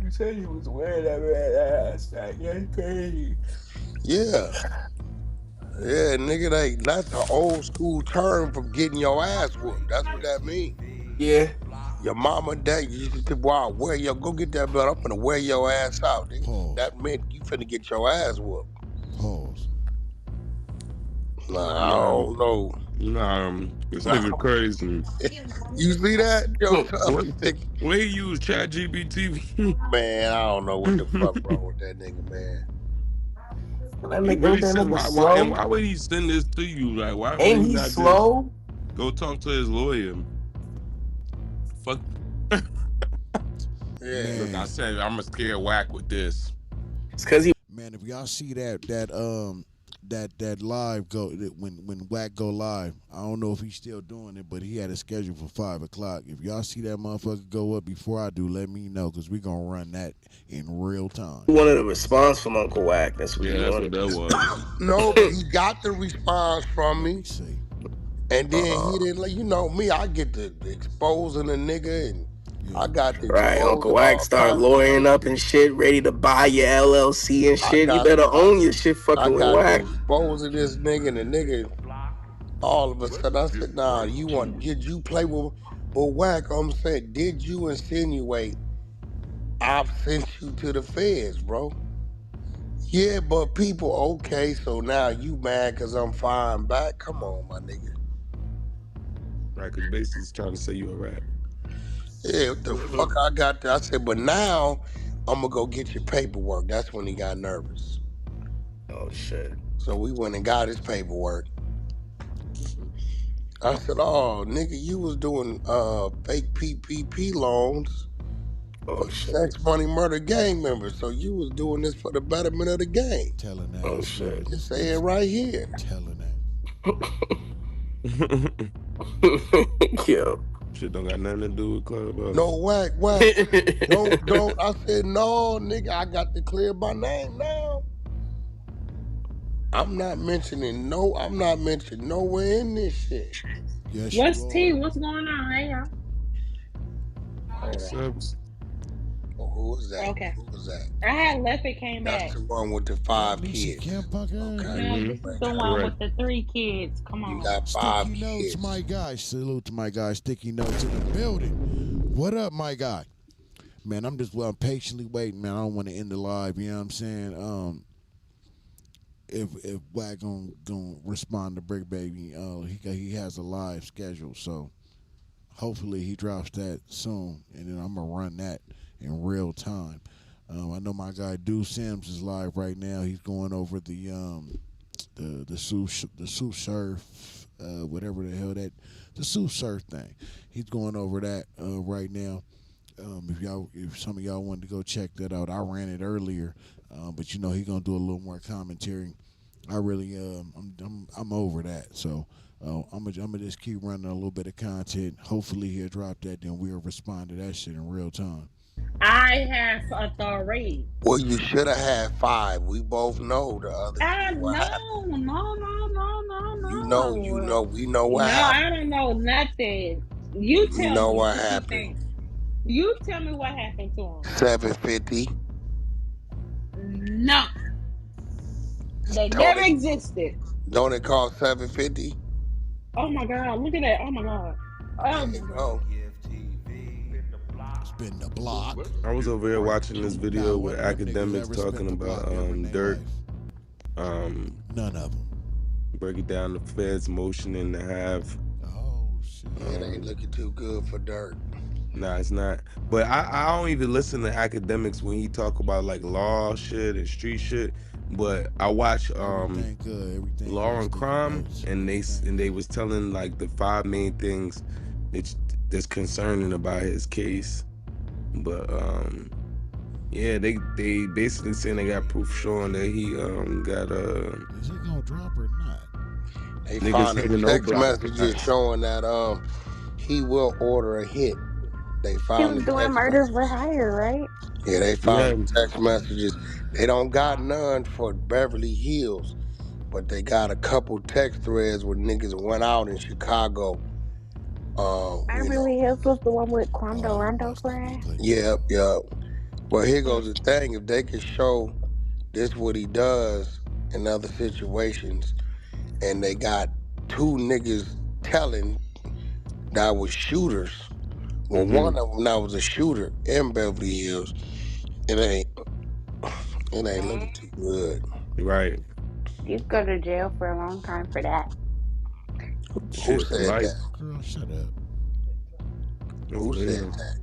You said you was wearing that red ass. That's crazy. Yeah. Yeah, nigga, that's an old school term from getting your ass whooped. That's what that means. Yeah. Your mama and dad used to say, wow, go get that belt. I'm finna wear your ass out, nigga. Pause. That meant you finna get your ass whooped. Pause. Nah, I don't know. Nah, this nigga crazy. You see that? Yo, tough What? stick. Where he use ChatGPT? Man, I don't know what the fuck wrong with that nigga, man. That He nigga, ain't really that sent nigga why slow? would he send this to you? Like, why would Ain't he he not just slow? go talk to his lawyer? Fuck. Yeah. Look, I said I'm gonna scare whack with this. It's cause he. Man, if y'all see that live go when WACK go live, I don't know if he's still doing it, but he had it scheduled for 5:00. If y'all see that motherfucker go up before I do, let me know, because we gonna run that in real time. He wanted a response from Uncle Wack. That's what he Yeah, that's what wanted. that was. No, but he got the response from Let me. me see. And then he didn't let you know me, I get to exposing a nigga and I got to Right, Uncle exposing Wack all start kinds of lawyering shit. up and shit, ready to buy your LLC and I shit. You got better I, own your shit I fucking with got to Wack. exposing this nigga, and the nigga all of a sudden I said, nah, did you play with Wack? I'm saying, did you insinuate I've sent you to the feds, bro? Yeah, but people, okay, so now you mad cause I'm firing back? Come on, my nigga. Right, because basically he's trying to say you a rat. Yeah, what the fuck I got there? I said, but now I'm gonna go get your paperwork. That's when he got nervous. Oh shit. So we went and got his paperwork. I said, "Oh, nigga, you was doing fake PPP loans Oh for the shit. sex, money, murder gang members. So you was doing this for the betterment of the gang." Telling that. Oh It's shit. It say it right here. telling that. Yo. Shit don't got nothing to do with Clubhouse. No, whack. Don't. I said, "No, nigga, I got to clear my name now. I'm not mentioning nowhere in this shit." Yes, What's you T? are. What's going on? Hey, y'all. Hold on. Subs. Oh, who was that? Okay. Who was that? I had left it, came That's back. the one with the That 5 Lisa kids. Kim punk ass. Okay. No, this is the one with the 3 kids. Come You on. got 5 Sticky notes, kids. my guy. Salute to my guy. Sticky notes in the building. What up, my guy? Man, I'm patiently waiting, man. I don't want to end the live. You know what I'm saying? If Wack gonna respond to Brick Baby, he has a live schedule, so hopefully he drops that soon, and then I'm gonna run that in real time. I know my guy Do Sims is live right now. He's going over the sous surf, whatever the hell that the sous surf thing. He's going over that right now. If some of y'all wanted to go check that out, I ran it earlier, but he's gonna do a little more commentary. I really I'm over that, so I'm gonna just keep running a little bit of content. Hopefully he'll drop that, then we'll respond to that shit in real time. I have authority. Well, you should have had 5. We both know the other 3 what No, happened. no, no, no, You no, know, no. we know what No, happened. I don't know nothing. You We tell know me what since you happened. think. You tell me what happened to him. 750. No. They Don't never it, existed. don't it cost 750? Oh my God, look at that. Oh my God. Oh There my you God. go. Spin the block. I was over here watching this video Nah, with one of them niggas academics ever spent talking the about block ever in their Dirk. life. None of them. Breaking down the Fed's motion to have. Oh shit. It ain't looking too good for Dirk. Nah, it's not. But I don't even listen to academics when he talk about like law shit and street shit. But I watch Everything good. Everything Law good. and Sticky Crime, notes. and they was telling like the 5 main things that's concerning about his case. But yeah, they basically saying they got proof showing that he got Is it gonna drop or not? They niggas found the hitting text O'Block. messages showing that he will order a hit. They He found was the doing text murder for messages. hire, right? Yeah, they Yeah. found the text messages. They don't got none for Beverly Hills, but they got a couple text threads where niggas went out in Chicago. Beverly Hills was the one with Quando Oh, you Rondo must have. He friend. clicked Yep, yep. Well, here goes the thing. If they could show this what he does in other situations, and they got 2 niggas telling that was shooters. Well, one of them that was a shooter in Beverly Hills. It ain't looking too good. Right. You'd go to jail for a long time for that. Who Shit for said life. that? Girl, shut up. Who said Yeah. that?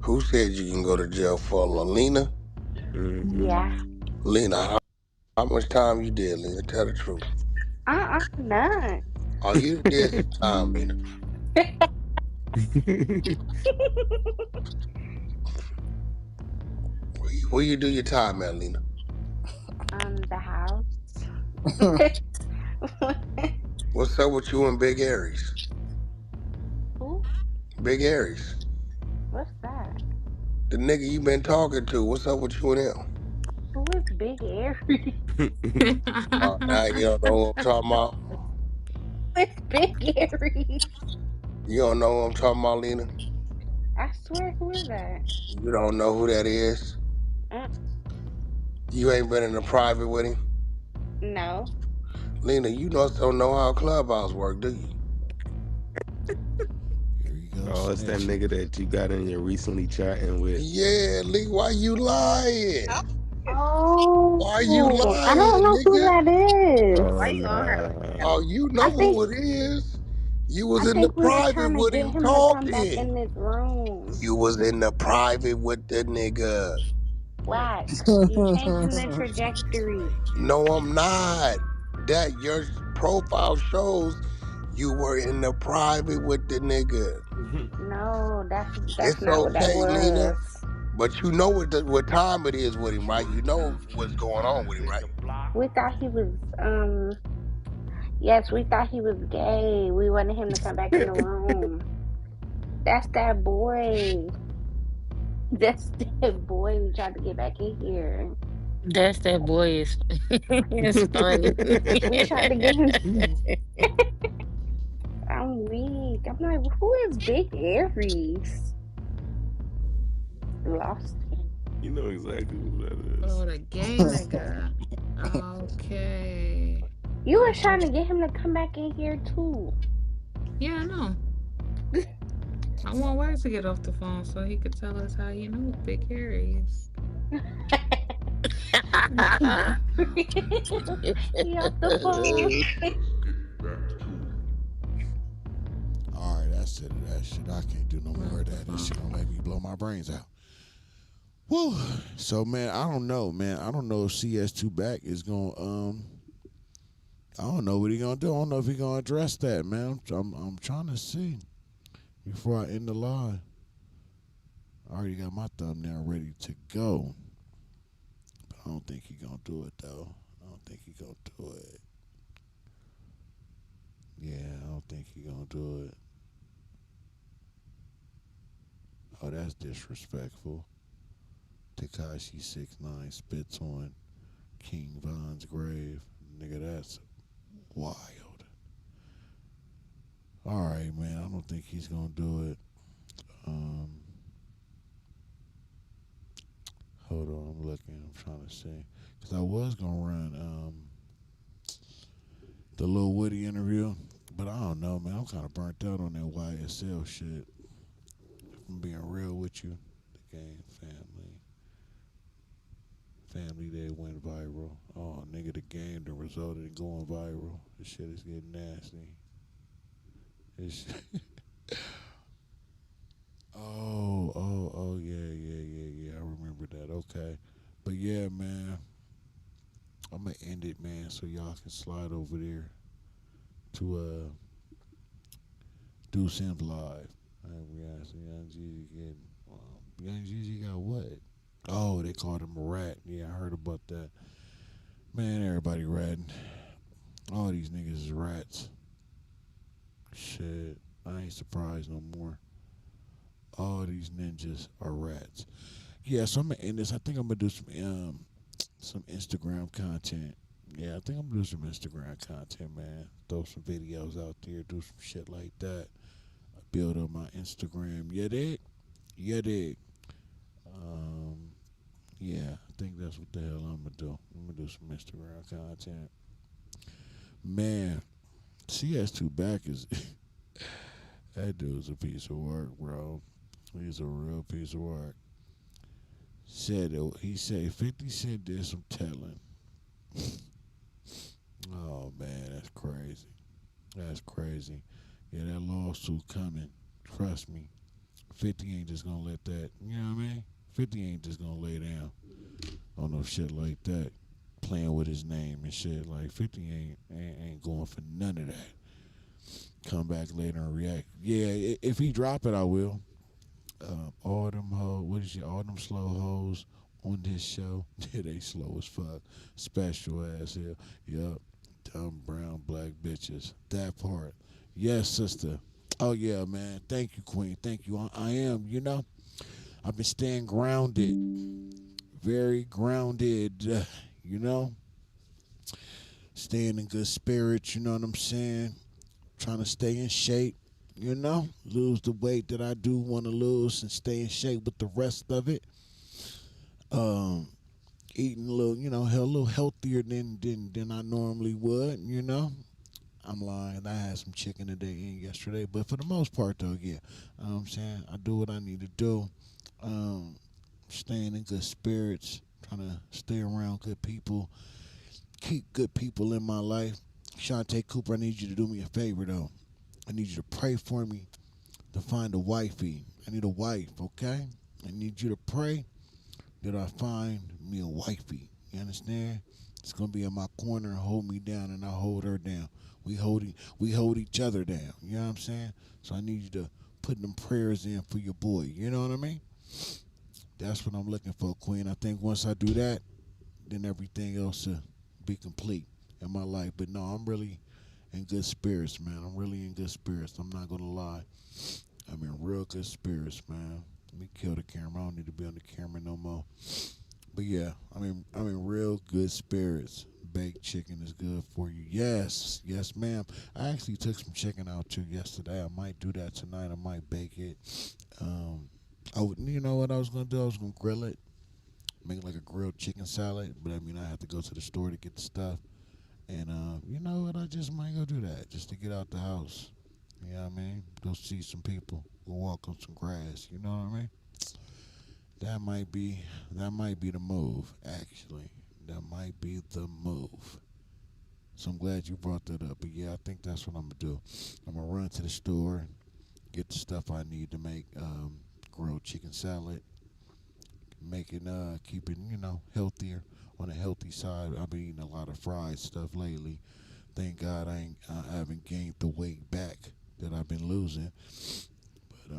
Who said you can go to jail for Lena? Yeah. Lena, how much time you did, Lena? Tell the truth. None. Oh, you did some time, Lena. Where you do your time at, Lena? The house. What's up with you and Big Aries? Who? Big Aries. What's that? The nigga you been talking to. What's up with you and him? Who is Big Aries? Oh, now you don't know what I'm talking about? It's Big Aries. You don't know what I'm talking about, Lena? I swear, who is that? You don't know who that is? Mm, You ain't been in a private with him? no. Lena, you don't know how Clubhouse work, do you? Here you go. Oh, it's that nigga that you got in your recently chatting with. Yeah, Lee, why you lying? Oh, Why you I don't lying, know who nigga? that is. Oh nah. Oh, you know I think who it is. You was I in the think we were private trying to with get him him to come back talking. in this room. You was in the private with the nigga. Whack. You changing the trajectory. No, I'm not. That your profile shows you were in the private with the nigga. No, that's It's not what that okay, Lena. was. But you know what time it is with him, right? You know what's going on with him, right? We thought he was yes, we thought he was gay. We wanted him to come back in the room. That's that boy. That's that boy we tried to get back in here. That's that boy is it's funny. We tried to get him. I'm weak. I'm like, who is Big Aries? Lost him. You know exactly who that is. Oh, the gay nigga. Okay. You was trying to get him to come back in here too. Yeah, I know. I want Wax to get off the phone so he could tell us how he knows Big Harry is. He off the phone. All right, that's it. That shit. I can't do no more of that. This shit gonna make me blow my brains out. Woo. So man, I don't know, man. I don't know if CS2 back is gonna I don't know what he gonna do. I don't know if he gonna address that, man. I'm trying to see before I end the live. I already got my thumbnail ready to go. But I don't think he gonna do it though. I don't think he gonna do it. Yeah, I don't think he gonna do it. Oh, that's disrespectful. Tekashi 6ix9ine spits on King Von's grave. Nigga, that's wild. All right, man. I don't think he's gonna do it. Hold on, I'm looking. I'm trying to see because I was gonna run the Lil Woody interview, but I don't know, man. I'm kind of burnt out on that YSL shit. If I'm being real with you, the game family day went viral. Oh, nigga, the game that resulted in going viral. This shit is getting nasty. This oh, yeah. I remember that. Okay. But yeah, man. I'm gonna end it, man, so y'all can slide over there to do Sims Live. We got some Young Jeezy getting Young Jeezy got what? Oh, they called him a rat. Yeah, I heard about that. Man, everybody ratting. All these niggas is rats. Shit. I ain't surprised no more. All these ninjas are rats. Yeah, so I'm gonna end this. I think I'm gonna do some Instagram content. Yeah, I think I'm gonna do some Instagram content, man. Throw some videos out there, do some shit like that. Build up my Instagram. Yeah, dig? Yeah, I think that's what the hell I'm gonna do. I'm gonna do some Instagram content. Man, CS2 back is that dude's a piece of work, bro. He's a real piece of work. He said 50 Cent did some telling. Oh man, that's crazy. That's crazy. Yeah, that lawsuit coming. Trust me. 50 ain't just gonna let that, you know what I mean? 50 ain't just gonna lay down on no shit like that. Playing with his name and shit. Like 50 ain't going for none of that. Come back later and react. Yeah, if he drop it, I will. All them hoes, all them slow hoes on this show. Yeah, they slow as fuck. Special ass hell. Yup. Dumb brown black bitches. That part. Yes, sister. Oh yeah, man. Thank you, Queen. Thank you. I am, I've been staying grounded. Very grounded, Staying in good spirits, you know what I'm saying? Trying to stay in shape, lose the weight that I do want to lose and stay in shape with the rest of it. Eating a little healthier than I normally would, I'm lying. I had some chicken today and yesterday, but for the most part, though, yeah. You know what I'm saying? I do what I need to do. Staying in good spirits, trying to stay around good people, keep good people in my life. Shantae Cooper, I need you to do me a favor, though. I need you to pray for me to find a wifey. I need a wife, okay? I need you to pray that I find me a wifey. You understand? It's gonna be in my corner and hold me down, and I hold her down. We hold each other down. You know what I'm saying? So I need you to put them prayers in for your boy. You know what I mean? That's what I'm looking for, Queen. I think once I do that, then everything else will be complete in my life. But no, I'm really in good spirits, man. I'm really in good spirits. I'm not gonna lie. I'm in real good spirits, man. Let me kill the camera. I don't need to be on the camera no more. But yeah, I'm in real good spirits. Baked chicken is good for you. Yes, ma'am. I actually took some chicken out too yesterday. I might do that tonight. I might bake it. You know what I was gonna do? I was gonna grill it, make like a grilled chicken salad. But I mean, I have to go to the store to get the stuff. And you know what? I just might go do that just to get out the house. You know what I mean? Go see some people. Go walk on some grass. You know what I mean? That might be the move, actually. That might be the move. So I'm glad you brought that up. But yeah, I think that's what I'm gonna do. I'm gonna run to the store and get the stuff I need to make grilled chicken salad. Make it keep it, healthier, on the healthy side. I've been eating a lot of fried stuff lately. Thank God I haven't gained the weight back that I've been losing. But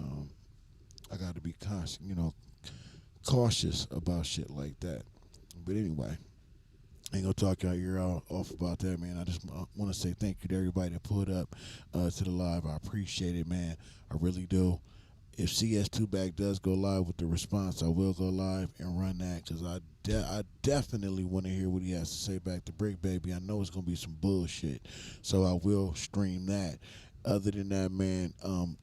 I got to be cautious about shit like that. But anyway, I ain't gonna talk y'all ear off about that, man. I just want to say thank you to everybody that pulled up to the live. I appreciate it, man. I really do. If CS2 Back does go live with the response, I will go live and run that because I definitely want to hear what he has to say back to Brick Baby. I know it's going to be some bullshit, so I will stream that. Other than that, man,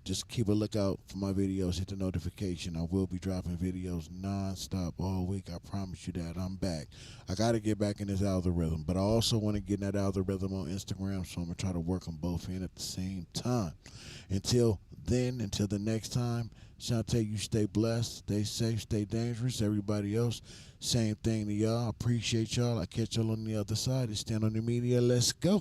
just keep a lookout for my videos. Hit the notification. I will be dropping videos nonstop all week. I promise you that. I'm back. I got to get back in this algorithm, but I also want to get in that algorithm on Instagram, so I'm going to try to work them both in at the same time. Until the next time, Shantae, you stay blessed, stay safe, stay dangerous. Everybody else, same thing to y'all. I appreciate y'all. I catch y'all on the other side. It's Stand on the Media. Let's go.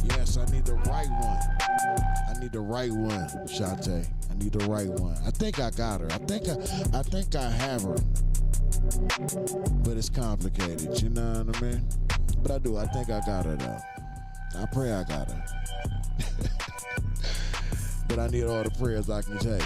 Yes, I need the right one. I need the right one, Shantae. I need the right one. I think I got her. I think I have her. But it's complicated, you know what I mean? But I do. I think I got her though. I pray I got her. But I need all the prayers I can take.